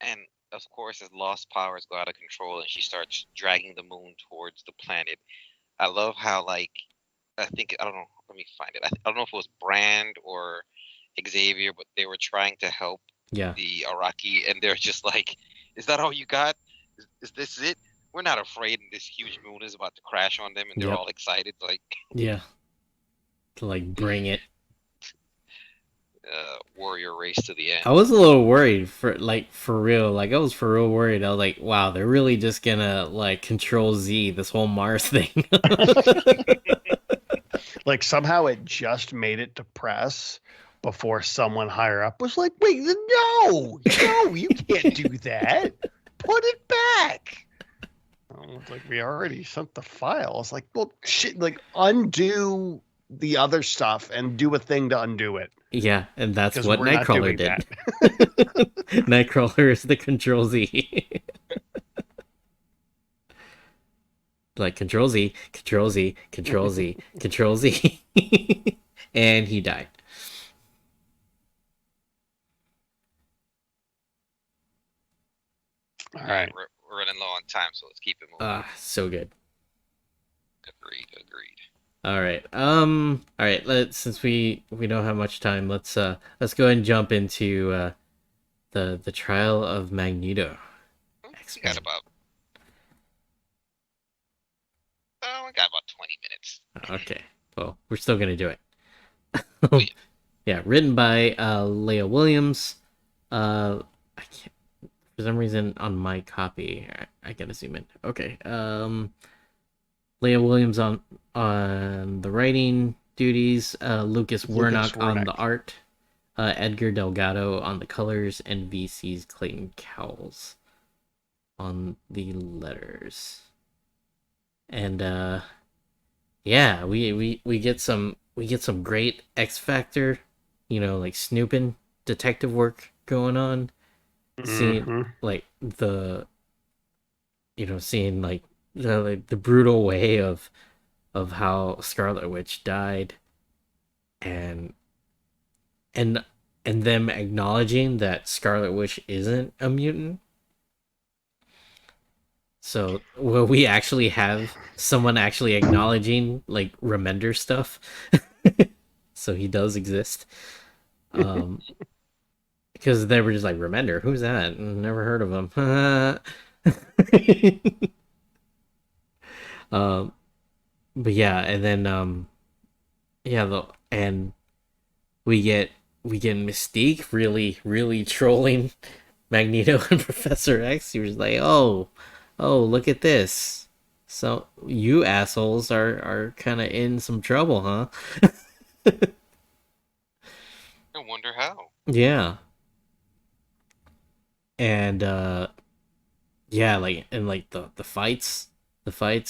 And of course, his lost powers go out of control, and she starts dragging the moon towards the planet. I love how, like, I think, I don't know, let me find it. I don't know if it was Brand or Xavier, but they were trying to help Yeah. the Araki, and they're just like, "Is that all you got? Is this it? We're not afraid, and this huge moon is about to crash on them," and they're Yep. all excited, like, Yeah. To like bring it. warrior race to the end. I was a little worried for real. Like I was for real worried. I was like, wow, they're really just gonna like control Z this whole Mars thing. Like somehow it just made it to press before someone higher up was like, wait, no, you can't do that. Put it back. It's like, we already sent the file. It's like, well, shit, like undo the other stuff and do a thing to undo it. Yeah, and that's 'Cause what we're not Nightcrawler doing did. that. Nightcrawler is the Control Z. Like Control Z, Control Z, Control Z, Control Z, and he died. All right. We're running low on time, so let's keep it moving. So good. Agreed. All right. All right. Since we don't have much time, let's go ahead and jump into the trial of Magneto. We got about 20 minutes. Okay. Well, we're still gonna do it. Oh, yeah. Yeah, written by Leah Williams. I can't, for some reason on my copy. I gotta zoom in. Okay. Leah Williams on the writing duties. Lucas Wernock on the art. Edgar Delgado on the colors, and VC's Clayton Cowles on the letters. And yeah, we get some great X Factor, like snooping detective work going on. Seeing like seeing like the brutal way of how Scarlet Witch died, and them acknowledging that Scarlet Witch isn't a mutant. So, will we actually have someone actually acknowledging like Remender stuff? So he does exist. because they were just like, Remender, who's that? Never heard of him. um, but yeah, and then yeah, and we get we get Mystique really trolling Magneto and Professor X. He was like, oh, look at this. So you assholes are kind of in some trouble, huh? I wonder how. Yeah, and yeah, like and like the fights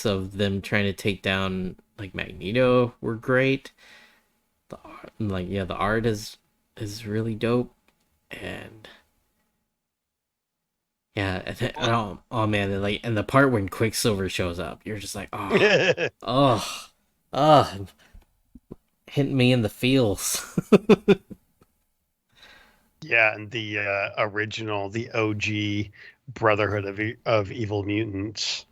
of them trying to take down like Magneto were great. The art, like yeah, the art is really dope, and yeah, and then, Well, oh man, and the part when Quicksilver shows up, you're just like, oh, oh, hit me in the feels. Yeah, and the original, the OG Brotherhood of Evil Mutants,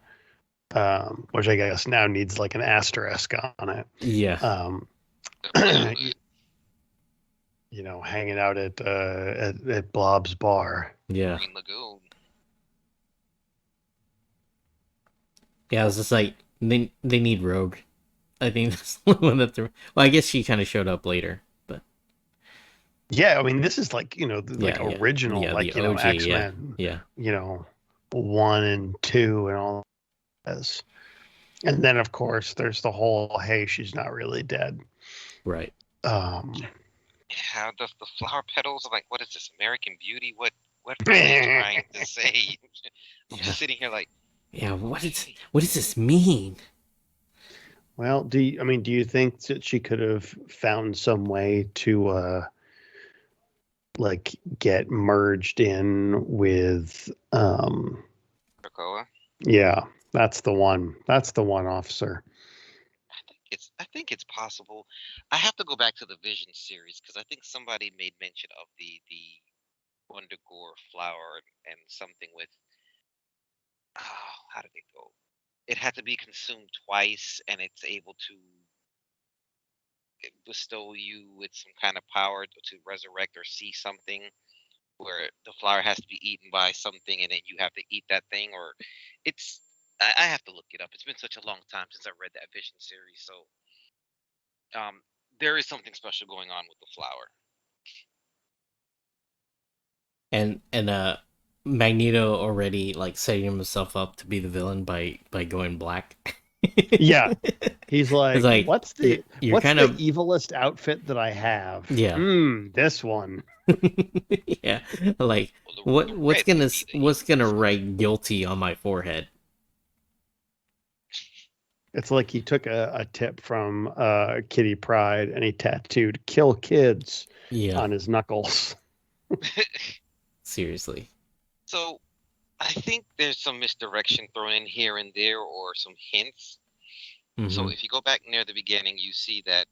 which I guess now needs like an asterisk on it. Yeah, Um, the Brotherhood, hanging out at Blob's bar. yeah, Green Lagoon. yeah. It's just like they need Rogue. I think that's the one that they're. Well, I guess she kind of showed up later, but Yeah, I mean, this is like like yeah, yeah, original, yeah. The like OG, yeah, X-Men, yeah, 1 and 2 and all this. And then of course there's the whole, hey, she's not really dead. right. Um, Yeah, the flower petals. I'm like, what is this, American Beauty? What are they trying to say? I'm Yeah, just sitting here like, yeah. okay. What does this mean? well, do you think that she could have found some way to like get merged in with Krakoa. yeah, that's the one. That's the one, officer. I think it's possible. I have to go back to the Vision series because I think somebody made mention of the Wundagore flower and something with how did it go? It had to be consumed twice, and it's able to bestow you with some kind of power to resurrect or see something. Where the flower has to be eaten by something, and then you have to eat that thing, or it's. I have to look it up. It's been such a long time since I read that Vision series, so um, there is something special going on with the flower. And Magneto already like setting himself up to be the villain by going black. Yeah, he's It's like, like you're what's kind the of evilest outfit that I have? yeah. This one. Yeah, like Well, the red would be the what's gonna evilest one. write guilty on my forehead? It's like he took a tip from Kitty Pryde and he tattooed "kill kids" Yeah, on his knuckles. seriously. So I think there's some misdirection thrown in here and there, or some hints. So Mm-hmm. if you go back near the beginning, you see that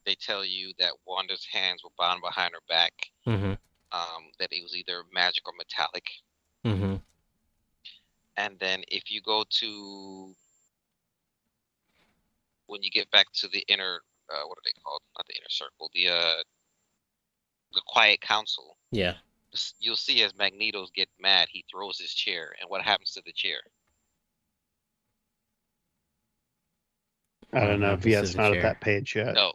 they tell you that Wanda's hands were bound behind her back. Mm-hmm. That it was either magic or metallic. Mm-hmm. And then if you go to when you get back to the inner, what are they called? Not the inner circle. The quiet council. Yeah. You'll see as Magneto's get mad, he throws his chair, and what happens to the chair? I don't know if Happens to it's the not at chair. that page yet. No,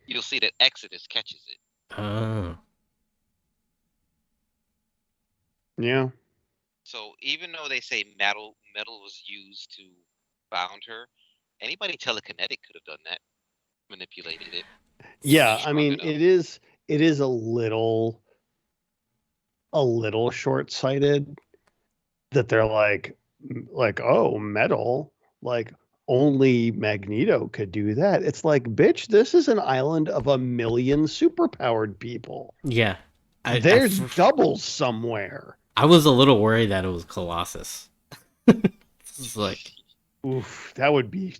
you'll see that Exodus catches it. Oh. Yeah. So even though they say metal was used to bound her, anybody telekinetic could have done that, manipulated it. Yeah, I Strong mean, enough. it is a little short-sighted that they're like, oh, metal, like only Magneto could do that. It's like, bitch, this is an island of 1 million superpowered people. Yeah. There's doubles somewhere. I was a little worried that it was Colossus. It's like Oof, that would be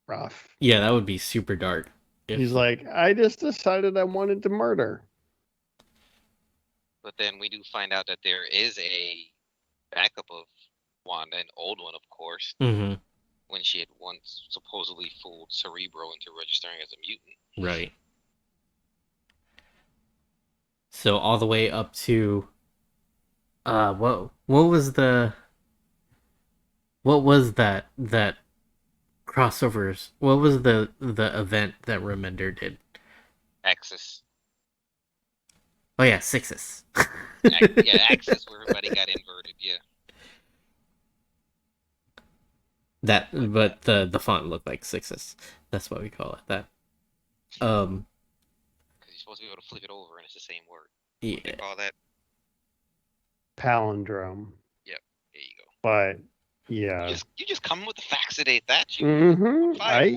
rough. yeah, that would be super dark. He's like, I just decided I wanted to murder. But then we do find out that there is a backup of Wanda, an old one, of course, Mm-hmm. when she had once supposedly fooled Cerebro into registering as a mutant. Right. So all the way up to what was that crossovers? What was the event that Remender did? Axis. Oh yeah, Sixes. Yeah, Axis where everybody got inverted. Yeah. That, but the font looked like Sixes. That's why we call it that. Um, Because you're supposed to be able to flip it over and it's the same word. yeah. What do they call that? Palindrome. Yep. There you go. But yeah. You just come with the facts today, Thatch. I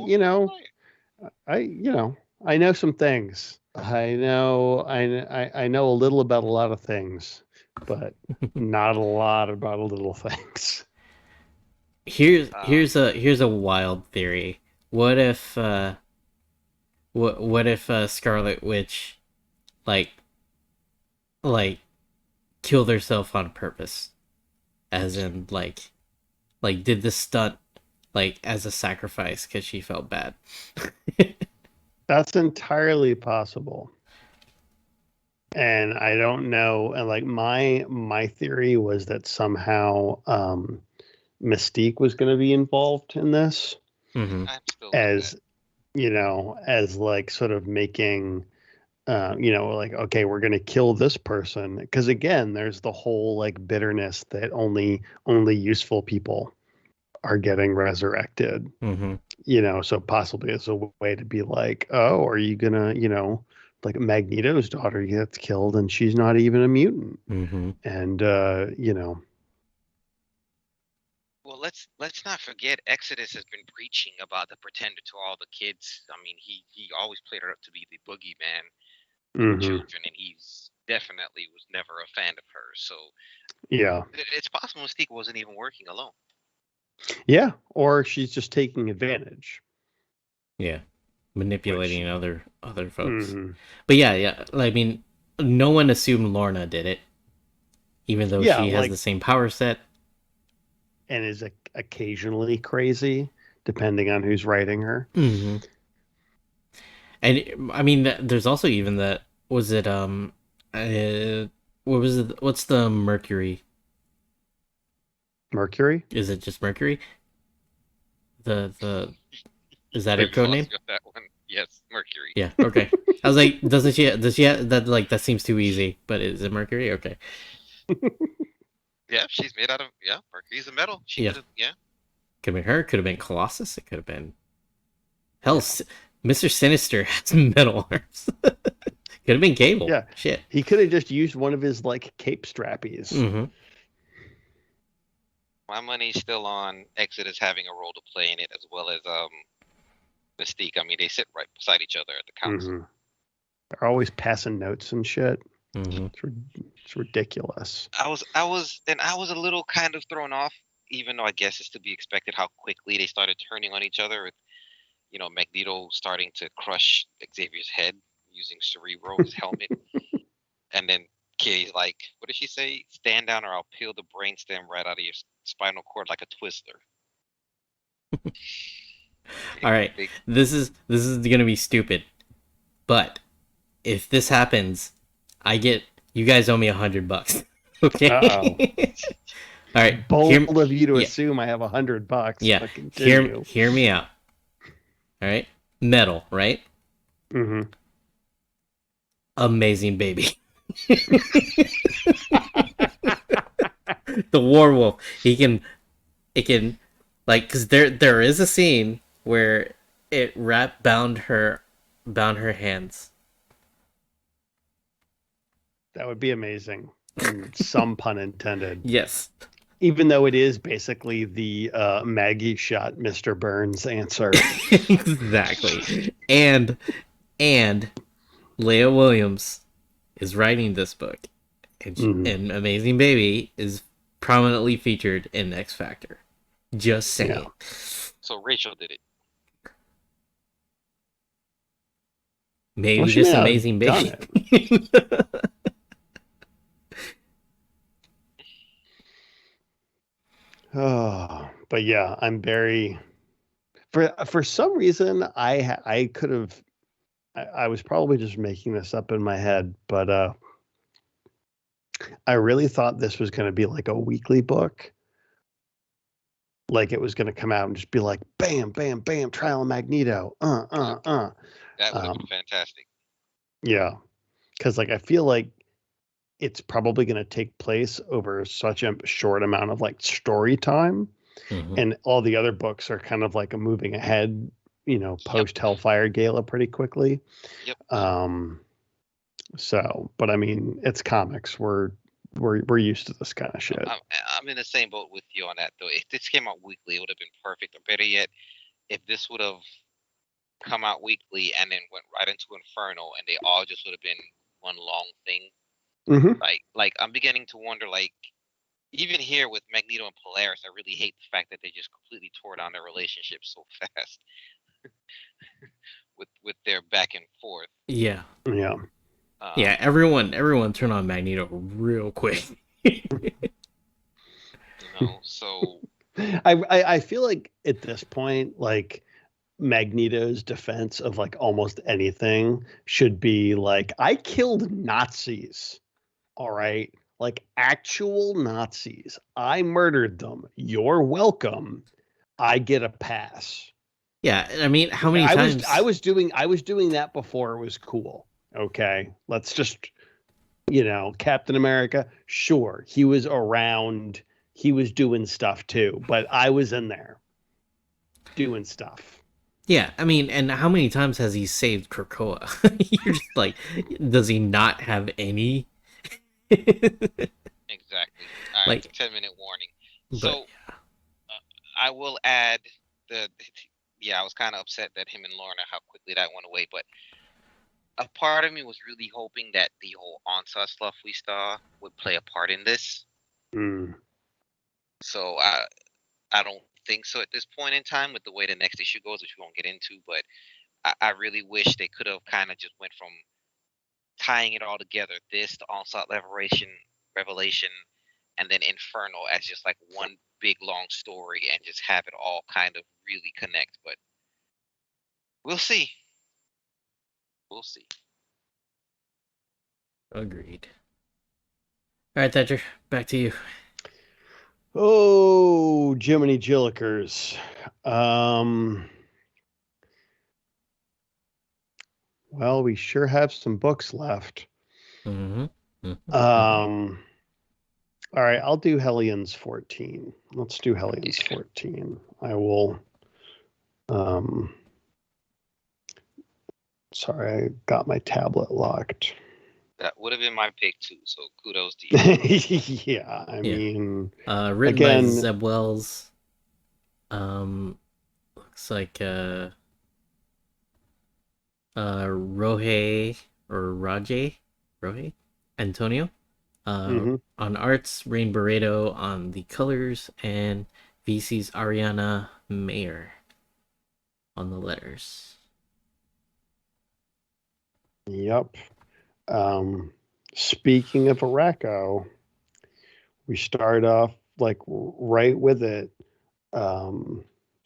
know some things. I know a little about a lot of things, but not a lot about a little things. Here's a wild theory. What if what if Scarlet Witch like killed herself on purpose, as in did the stunt as a sacrifice because she felt bad. That's entirely possible. And I don't know. And my theory was that somehow Mystique was going to be involved in this, as sort of making, okay, we're going to kill this person, because again, there's the whole bitterness that only useful people are getting resurrected. So possibly it's a way to be oh, are you gonna, Magneto's daughter gets killed and she's not even a mutant. And well, let's not forget Exodus has been preaching about the Pretender to all the kids. I mean, he always played her up to be the boogeyman for children, and he's definitely was never a fan of her. So yeah, it's possible Mystique wasn't even working alone. Yeah, or she's just taking advantage. Yeah, manipulating other folks. But yeah. I mean, no one assumed Lorna did it, even though she has the same power set and is occasionally crazy, depending on who's writing her. And I mean, there's also even that. Was it what was it? What's the Mercury? Mercury? Is it just Mercury? The is that her code name? That one. Yes, Mercury. Yeah. Okay. I was like, does she have that? That seems too easy. But is it Mercury? Okay. Yeah, she's made out of Mercury's a metal. Yeah. Could have been her. Could have been Colossus. It could have been. Hell, Mr. Sinister has metal arms. Could have been Cable. Yeah. Shit. He could have just used one of his cape strappies. My money's still on Exodus having a role to play in it, as well as Mystique. I mean, they sit right beside each other at the council. They're always passing notes and shit. It's ridiculous. I was a little kind of thrown off, even though I guess it's to be expected how quickly they started turning on each other. With, Magneto starting to crush Xavier's head using Cerebro, his helmet, and then Kitty's like, what did she say? Stand down or I'll peel the brainstem right out of your spinal cord like a twister. All right, this is gonna be stupid, but if this happens, you guys owe me $100. Okay. All right. Bold of you to assume I have $100. Yeah. Hear me out. All right. Metal, right? Amazing Baby. The Warwolf. It can because there is a scene where it bound her hands. That would be amazing. Some pun intended. Yes. Even though it is basically the Maggie shot Mr. Burns answer. Exactly. And Leah Williams is writing this book. And Amazing Baby is prominently featured in X Factor. Just saying. Yeah. So Rachel did it. Maybe this Amazing Baby. Oh, but yeah, I'm very. For some reason, I could have. I was probably just making this up in my head, but I really thought this was going to be like a weekly book. Like it was going to come out and just be like, bam, bam, bam, Trial of Magneto. That would have Um, been fantastic. Yeah. Because like I feel like it's probably going to take place over such a short amount of like story time. Mhm. And all the other books are kind of like a moving ahead, post Hellfire Gala pretty quickly. Yep. So, but I mean, it's comics. We're used to this kind of shit. I'm in the same boat with you on that though. If this came out weekly, it would have been perfect. Or better yet, if this would have come out weekly and then went right into Inferno, and they all just would have been one long thing. Mm-hmm. Like I'm beginning to wonder, like even here with Magneto and Polaris, I really hate the fact that they just completely tore down their relationship so fast with their back and forth. Yeah. Yeah. Yeah, everyone turn on Magneto real quick. So I feel like at this point, like Magneto's defense of like almost anything should be like, I killed Nazis. All right. Like actual Nazis. I murdered them. You're welcome. I get a pass. Yeah, I mean, how many I times? was doing that before it was cool. Okay. Let's just Captain America, sure, he was around, he was doing stuff too, but I was in there doing stuff. Yeah, I mean, and how many times has he saved Krakoa? You're just like, does he not have any? exactly. All right, Like, 10-minute warning. but So I will add the. Yeah, I was kind of upset that him and Lorna how quickly that went away, but a part of me was really hoping that the whole onslaught stuff we saw would play a part in this. So I don't think so at this point in time with the way the next issue goes, which we won't get into. But I really wish they could have kind of just went from tying it all together, this the onslaught revelation, and then Inferno as just like one big long story, and just have it all kind of really connect. But we'll see. We'll see. agreed. All right, Thatcher, back to you. Oh, Jiminy Jillikers. Well, we sure have some books left. Mm-hmm. All right, I'll do Hellions 14. Let's do Hellions 14. I will. Sorry, I got my tablet locked. That would have been my pick too. So kudos to you. Yeah, I mean, written again, by Zeb Wells. Looks like Rohe Antonio. On arts, Rain Barreto on the colors, and VC's Ariana Mayer on the letters. Yep. Speaking of Araco, we start off like right with it,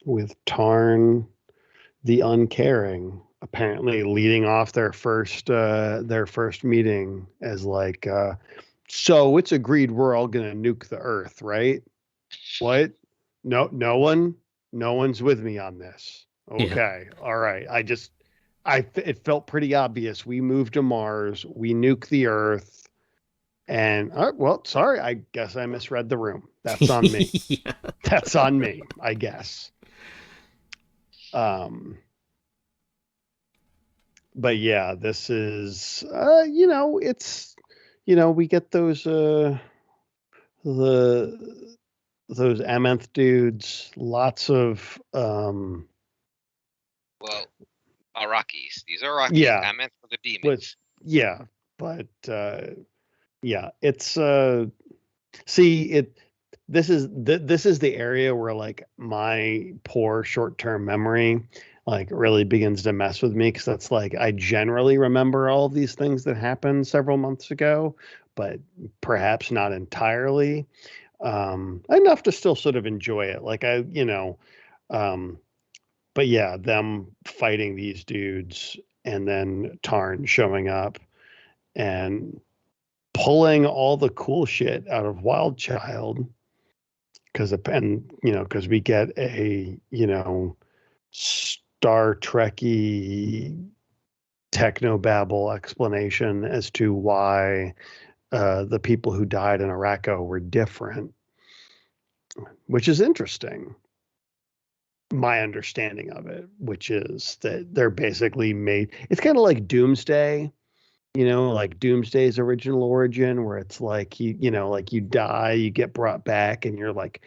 with Tarn the Uncaring apparently leading off their first meeting as like, so it's agreed we're all gonna nuke the Earth, right? What? No one's with me on this. Okay, yeah. All right. It felt pretty obvious. We moved to Mars, we nuke the Earth, and well, sorry, I guess I misread the room. That's on me. Yeah. That's on me, I guess. But yeah, this is it's we get those those Amenth dudes, lots of well, Arakis. These are Arakis. Yeah. Amenth for the demons. Yeah, but yeah, it's see this is the area where like my poor short-term memory like really begins to mess with me, because that's like I generally remember all of these things that happened several months ago, but perhaps not entirely enough to still sort of enjoy it. Like but yeah, them fighting these dudes and then Tarn showing up and pulling all the cool shit out of Wild Child because we get a Star Trekky technobabble explanation as to why the people who died in Arakko were different, which is interesting. My understanding of it, which is that they're basically made. It's kind of like Doomsday, like Doomsday's original origin, where it's like like you die, you get brought back, and you're like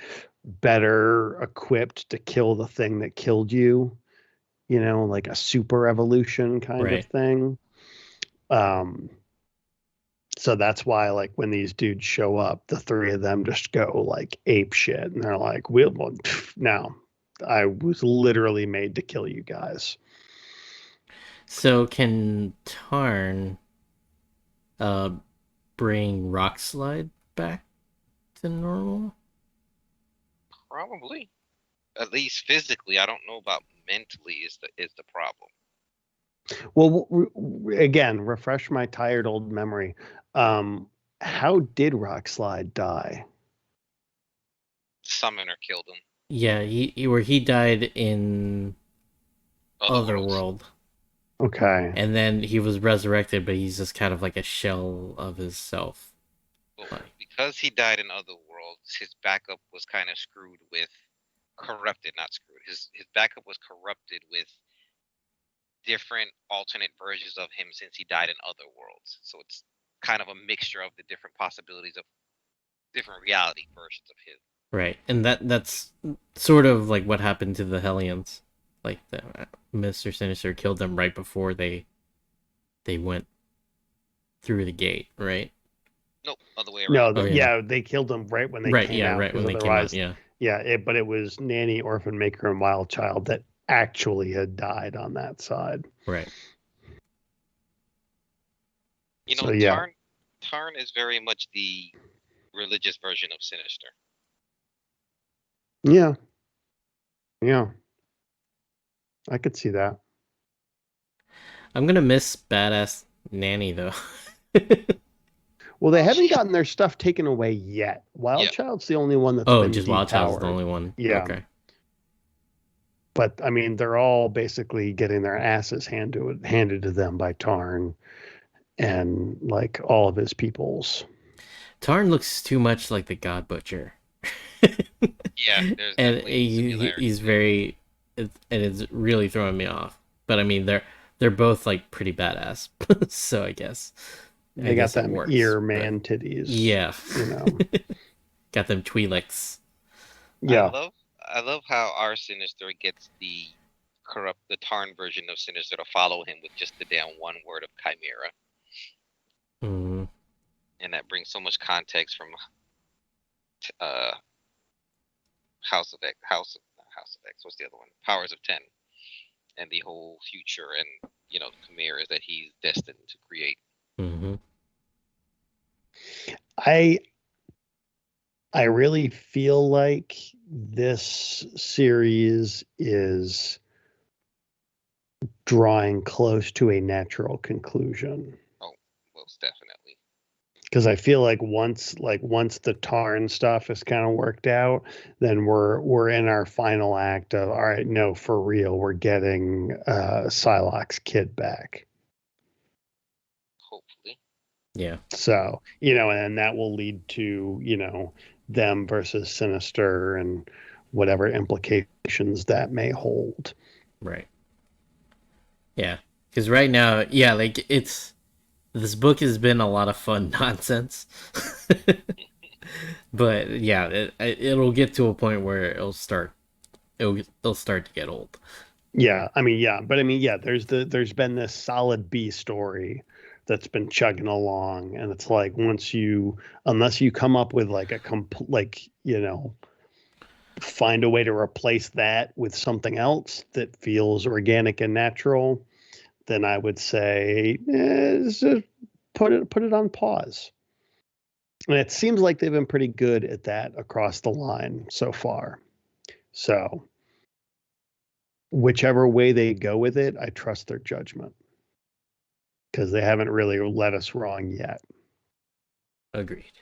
better equipped to kill the thing that killed you. Like a super evolution kind of Right. thing. So that's why, like, when these dudes show up, the three of them just go like ape shit, and they're like, now, I was literally made to kill you guys." So can Tarn uh bring Rockslide back to normal? Probably. At least physically. I don't know about mentally is the problem. Well, again, refresh my tired old memory. How did Rockslide die? Summoner killed him. Yeah, he died in Otherworlds. Otherworld. Okay. And then he was resurrected, but he's just kind of like a shell of his self. But because he died in Otherworlds, his backup was kind of screwed with corrupted, not screwed. His backup was corrupted with different alternate versions of him since he died in Otherworlds. So it's kind of a mixture of the different possibilities of different reality versions of him. Right. And that's sort of like what happened to the Hellions. Like Mr. Sinister killed them right before they went through the gate, right? Nope, other way around. No, yeah, they killed them right when they came out. Right when they came out, yeah. Yeah, but it was Nanny, Orphan Maker, and Wild Child that actually had died on that side. Right. So, yeah. Tarn is very much the religious version of Sinister. Yeah. Yeah. I could see that. I'm gonna miss badass Nanny though. Well, they haven't gotten their stuff taken away yet. Wild Child's the only one that's been just depowered. Wild Child's the only one. Yeah. Okay. But I mean, they're all basically getting their asses handed to them by Tarn and like all of his peoples. Tarn looks too much like the God Butcher. Yeah, there's and he's very, and it's really throwing me off. But I mean, they're both like pretty badass, so I guess they got them ear man titties. Yeah, got them Twi'leks. Yeah, I love how our Sinister gets the Tarn version of Sinister to follow him with just the damn one word of Chimera. Mm-hmm. And that brings so much context from House of X. What's the other one? Powers of 10, and the whole future, and the chimeras that he's destined to create. Mm-hmm. I really feel like this series is drawing close to a natural conclusion. Oh, most definitely. Because I feel like once the Tarn stuff is kind of worked out, then we're in our final act of, all right, no, for real, we're getting Psylocke's kid back. Hopefully. Yeah. So, and that will lead to, them versus Sinister and whatever implications that may hold. Right. Yeah. Because right now, yeah, like this book has been a lot of fun nonsense. But yeah, it'll get to a point where it'll start to get old. Yeah, I mean, yeah, but I mean, yeah, there's been this solid B story that's been chugging along, and it's like unless you come up with like find a way to replace that with something else that feels organic and natural, then I would say put it on pause. And it seems like they've been pretty good at that across the line so far. So whichever way they go with it, I trust their judgment, because they haven't really led us wrong yet. Agreed.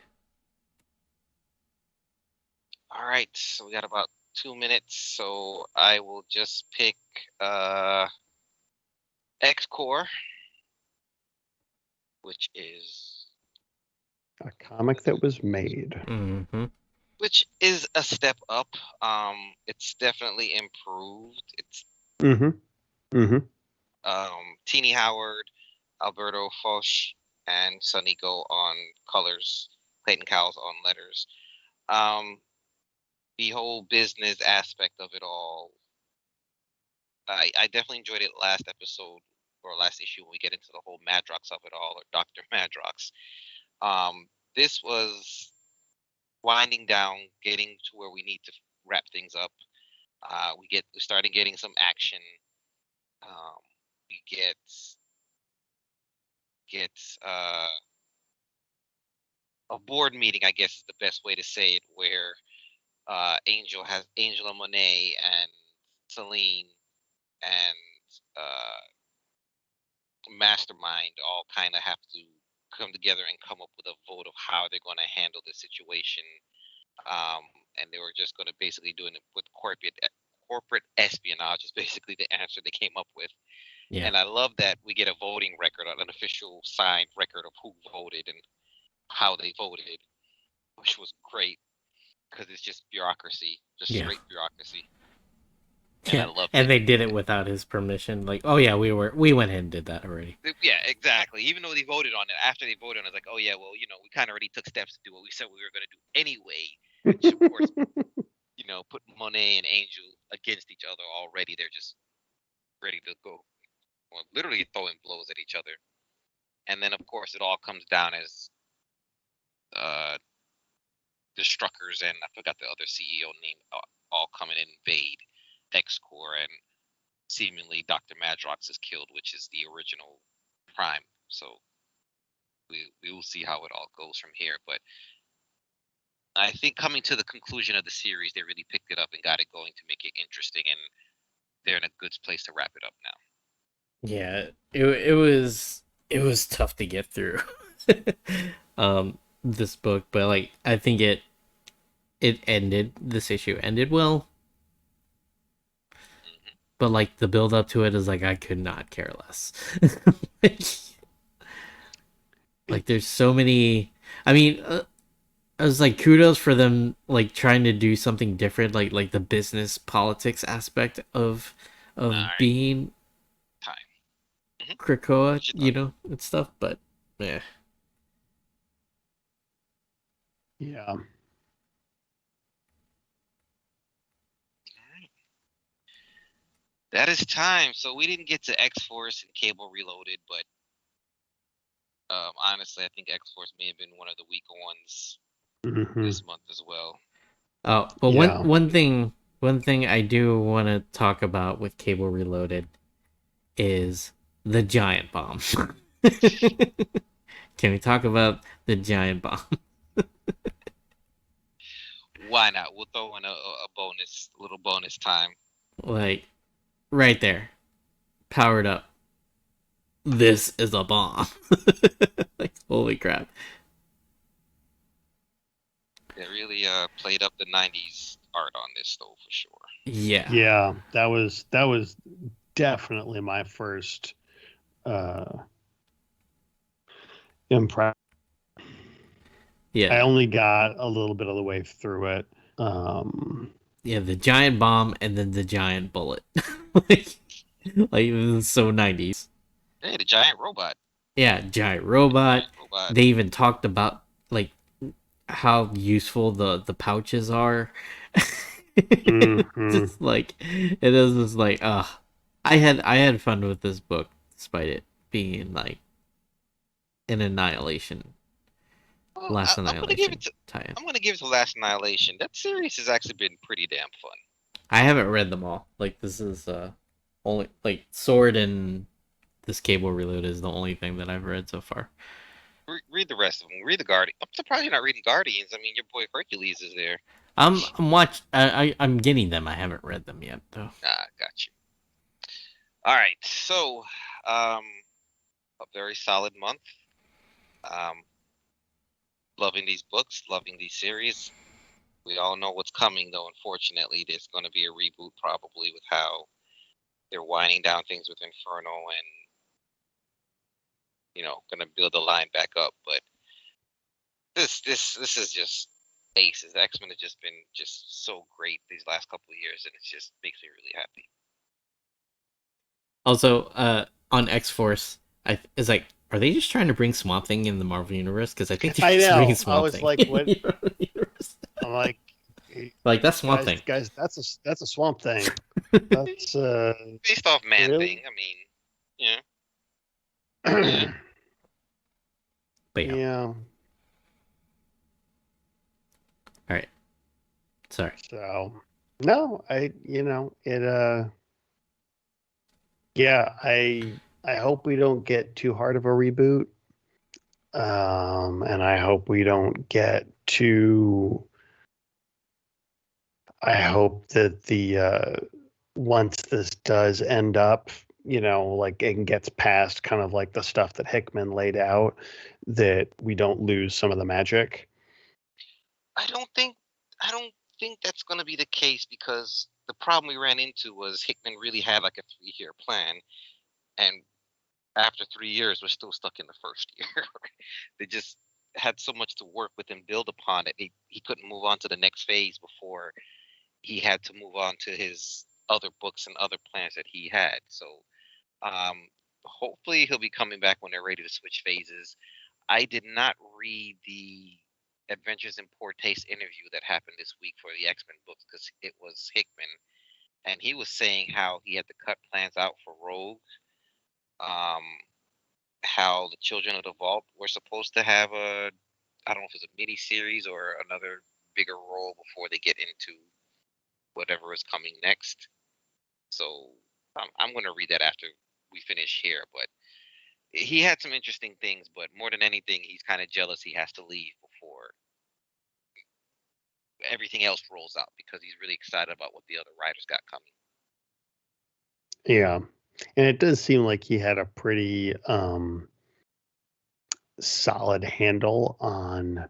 All right, so we got about 2 minutes, so I will just pick X-Corp, which is A comic that was made. Mm-hmm. which is a step up. It's definitely improved. It's Mm-hmm. Mm-hmm. Teeny Howard, Alberto Foch, and Sonny Go on colors, Clayton Cowles on letters. The whole business aspect of it all, I definitely enjoyed it last episode or last issue when we get into the whole Madrox of it all, or Dr. Madrox. This was winding down, getting to where we need to wrap things up. We started getting some action. We get a board meeting, I guess is the best way to say it, where Angela Monet and Celine and Mastermind all kind of have to come together and come up with a vote of how they're going to handle the situation. And they were just going to basically doing it with corporate espionage is basically the answer they came up with. Yeah. And I love that we get a voting record, an official signed record of who voted and how they voted, which was great because it's just bureaucracy, just Yeah. straight bureaucracy. And I loved And it. they did it without his permission. Like, oh yeah, we went ahead and did that already. Yeah, exactly. Even though they voted on it, after they voted on it, it's like, oh yeah, well, we kind of already took steps to do what we said we were going to do anyway. Which of course, put Monet and Angel against each other already. They're just ready to go, well, literally throwing blows at each other. And then of course it all comes down as the Struckers and I forgot the other CEO name all come and invade X-Corp, and seemingly Dr. Madrox is killed, which is the original Prime. So we will see how it all goes from here. But I think coming to the conclusion of the series, they really picked it up and got it going to make it interesting, and they're in a good place to wrap it up now. Yeah, it was tough to get through this book, but like I think this issue ended well. But like the build up to it is like I could not care less. like there's so many. I mean, I was like kudos for them like trying to do something different, like the business politics aspect of Right. being Time. Krakoa, and stuff. But yeah, Yeah. That is time. So we didn't get to X-Force and Cable Reloaded, but honestly, I think X-Force may have been one of the weaker ones this month as well. oh, but Yeah. one thing I do want to talk about with Cable Reloaded is the giant bomb. Can we talk about the giant bomb? Why not? We'll throw in a little bonus time. Like, right there, powered up. This is a bomb. like, holy crap. They really played up the 90s art on this, though, for sure. Yeah. Yeah, that was definitely my first impression. Yeah. I only got a little bit of the way through it. Yeah, the giant bomb and then the giant bullet. like it was so 90s. Hey, the giant robot. Yeah, giant robot. They even talked about like how useful the pouches are. Just like it is just like I had fun with this book despite it being like an Annihilation. Well, Last I'm Annihilation I'm gonna give it to Last Annihilation. That series has actually been pretty damn fun. I haven't read them all. Like this is only like Sword and this Cable Reload is the only thing that I've read so far. Read the rest of them. Read the Guardian. I'm surprised you're not reading Guardians. I mean, your boy Hercules is there. I'm I'm getting them. I haven't read them yet though. Got you. All right, so a very solid month. loving these books, loving these series. We all know what's coming, though. Unfortunately, there's going to be a reboot probably with how they're winding down things with Inferno and going to build the line back up. But this is just aces. The X-Men have just been just so great these last couple of years, and it just makes me really happy. Also, on X-Force, it's like, are they just trying to bring Swamp Thing in the Marvel universe? Because I think they're I just bringing know. I Swamp was Thing. like, what? I'm like, like that's Swamp Thing. guys, that's a Swamp Thing. That's based off Man really? Thing. I mean, yeah. But yeah. Yeah. All right. Sorry. So no, yeah, I hope we don't get too hard of a reboot. And I hope we don't get too. I hope that once this does end up, like it gets past kind of like the stuff that Hickman laid out, that we don't lose some of the magic. I don't think that's going to be the case, because the problem we ran into was Hickman really had like a 3-year plan, and after 3 years, we're still stuck in the first year. They just had so much to work with and build upon it. He couldn't move on to the next phase before he had to move on to his other books and other plans that he had. So hopefully he'll be coming back when they're ready to switch phases. I did not read the Adventures in Poor Taste interview that happened this week for the X-Men books, because it was Hickman, and he was saying how he had to cut plans out for Rogue. How the Children of the Vault were supposed to have I don't know if it's a mini series or another bigger role before they get into whatever is coming next. So I'm going to read that after we finish here. But he had some interesting things, but more than anything, he's kind of jealous he has to leave before everything else rolls out, because he's really excited about what the other writers got coming. Yeah. And it does seem like he had a pretty solid handle on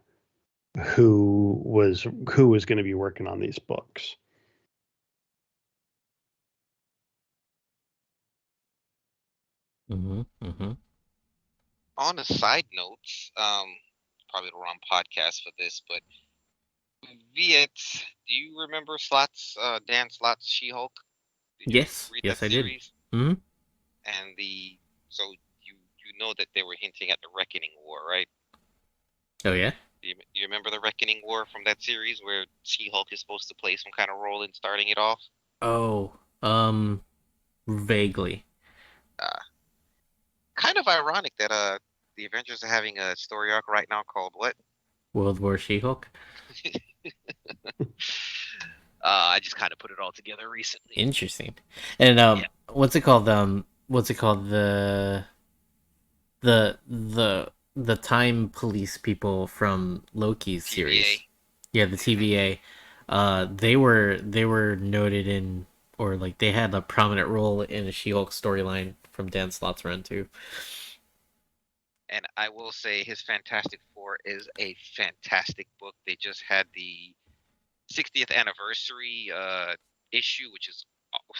who was going to be working on these books. On a side note, probably the wrong podcast for this, but Viet, do you remember Dan Slott's She-Hulk? Did you Yes. read Yes, that I did. series? Mm-hmm. And so you know that they were hinting at the Reckoning War, right? Oh yeah. Do you remember the Reckoning War from that series, where She-Hulk is supposed to play some kind of role in starting it off? Oh, vaguely. Kind of ironic that the Avengers are having a story arc right now called what? World War She-Hulk. I just kind of put it all together recently. Interesting. And Yeah. what's it called? What's it called? The Time Police people from Loki's series. TVA. Yeah, the TVA. They were noted in, or like they had a prominent role in a She-Hulk storyline from Dan Slott's run too. And I will say his Fantastic Four is a fantastic book. They just had the 60th anniversary issue, which is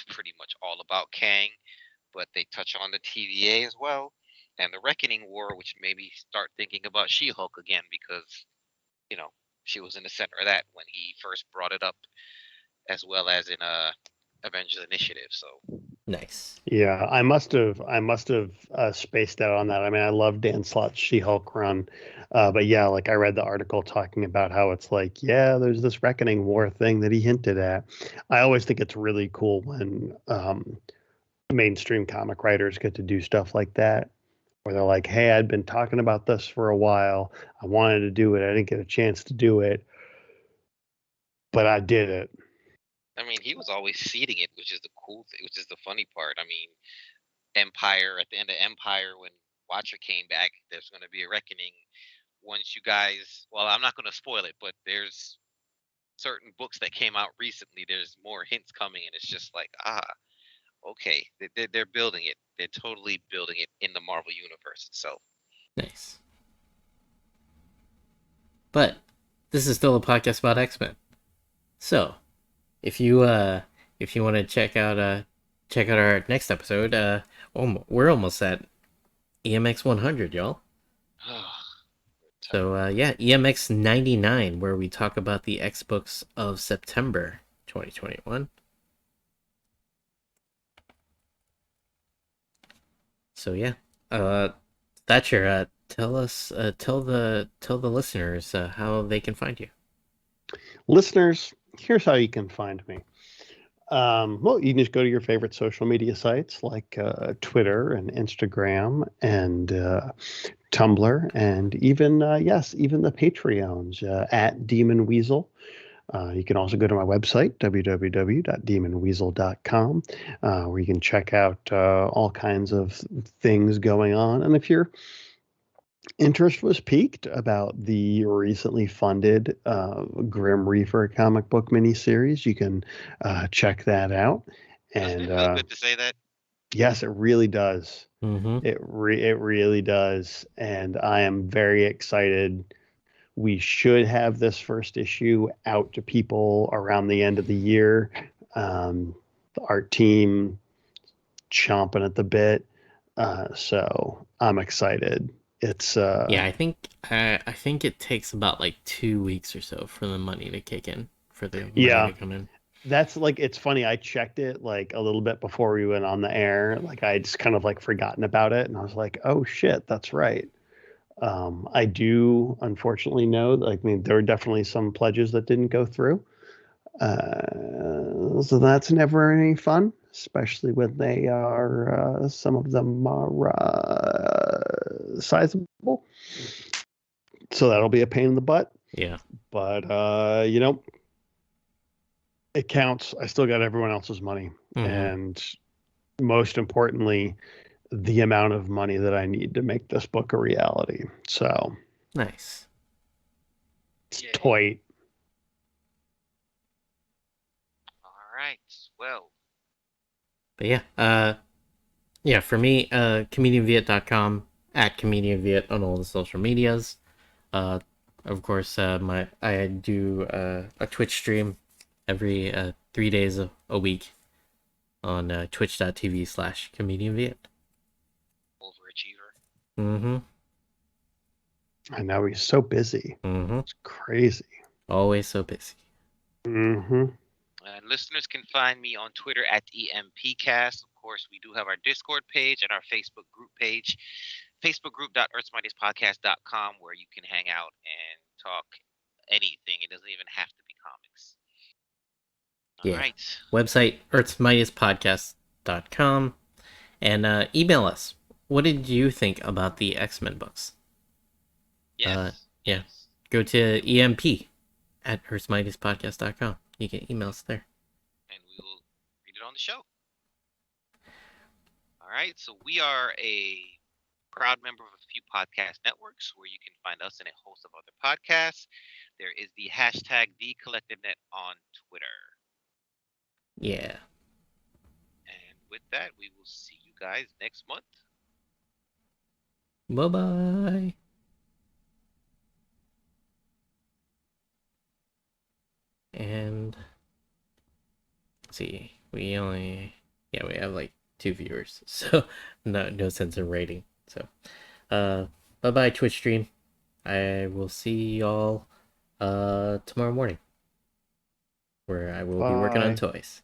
pretty much all about Kang, but they touch on the TVA as well, and the Reckoning War, which made me start thinking about She-Hulk again, because she was in the center of that when he first brought it up, as well as in Avengers Initiative. So Nice. Yeah, I must have spaced out on that. I mean, I love Dan Slott's She-Hulk run, but yeah, like I read the article talking about how it's like, yeah, there's this Reckoning War thing that he hinted at. I always think it's really cool when mainstream comic writers get to do stuff like that, where they're like, hey, I'd been talking about this for a while. I wanted to do it. I didn't get a chance to do it, but I did it. I mean, he was always seeding it, which is the cool thing, which is the funny part. I mean, Empire, at the end of Empire, when Watcher came back, there's going to be a reckoning. Once you guys, well, I'm not going to spoil it, but there's certain books that came out recently. There's more hints coming, and it's just like, okay, they're building it. They're totally building it in the Marvel universe itself. Nice. But this is still a podcast about X-Men. So, if you want to check out our next episode, we're almost at EMX 100, y'all. So yeah, EMX 99, where we talk about the X books of September 2021. So yeah, Thatcher, tell the listeners how they can find you. Listeners, here's how you can find me. Well, you can just go to your favorite social media sites like Twitter and Instagram and Tumblr, and even even the Patreons at Demon Weasel. You can also go to my website, www.demonweasel.com, where you can check out all kinds of things going on. And if your interest was piqued about the recently funded Grim Reaper comic book miniseries, you can check that out. Doesn't it feel good to say that? Yes, it really does. Mm-hmm. It really does. And I am very excited. We should have this first issue out to people around the end of the year. The art team chomping at the bit. So I'm excited. It's Yeah, I think it takes about like 2 weeks or so for the money to kick in, for the money to come in. That's like, it's funny. I checked it like a little bit before we went on the air. Like I just kind of like forgotten about it, and I was like, oh shit, that's right. I do unfortunately know, like, I mean, there were definitely some pledges that didn't go through. So that's never any fun, especially when they are, some of them are sizable. So that'll be a pain in the butt. Yeah. But, it counts. I still got everyone else's money. Mm-hmm. And most importantly, the amount of money that I need to make this book a reality. So nice. It's tight. All right. Well. But yeah, for me, comedianviet.com, at comedianviet on all the social medias. Of course, I do a Twitch stream every 3 days a week on twitch.tv/comedianviet. Overachiever. Mm-hmm. I know, he's so busy. Mm-hmm. It's crazy. Always so busy. Mm-hmm. And listeners can find me on Twitter at EMPcast. Of course, we do have our Discord page and our Facebook group page, facebookgroup.earthsmightiestpodcast.com, where you can hang out and talk anything. It doesn't even have to be comics. All right. Website, earthsmightiestpodcast.com. And email us. What did you think about the X-Men books? Yes. Yes. Go to EMP at earthsmightiestpodcast.com. You can email us there. And we will read it on the show. All right. So we are a proud member of a few podcast networks where you can find us and a host of other podcasts. There is the hashtag TheCollectiveNet on Twitter. Yeah. And with that, we will see you guys next month. Bye-bye. And let's see, we have like 2 viewers, so no sense in rating. So bye-bye Twitch stream. I will see y'all tomorrow morning, where I will be working on toys.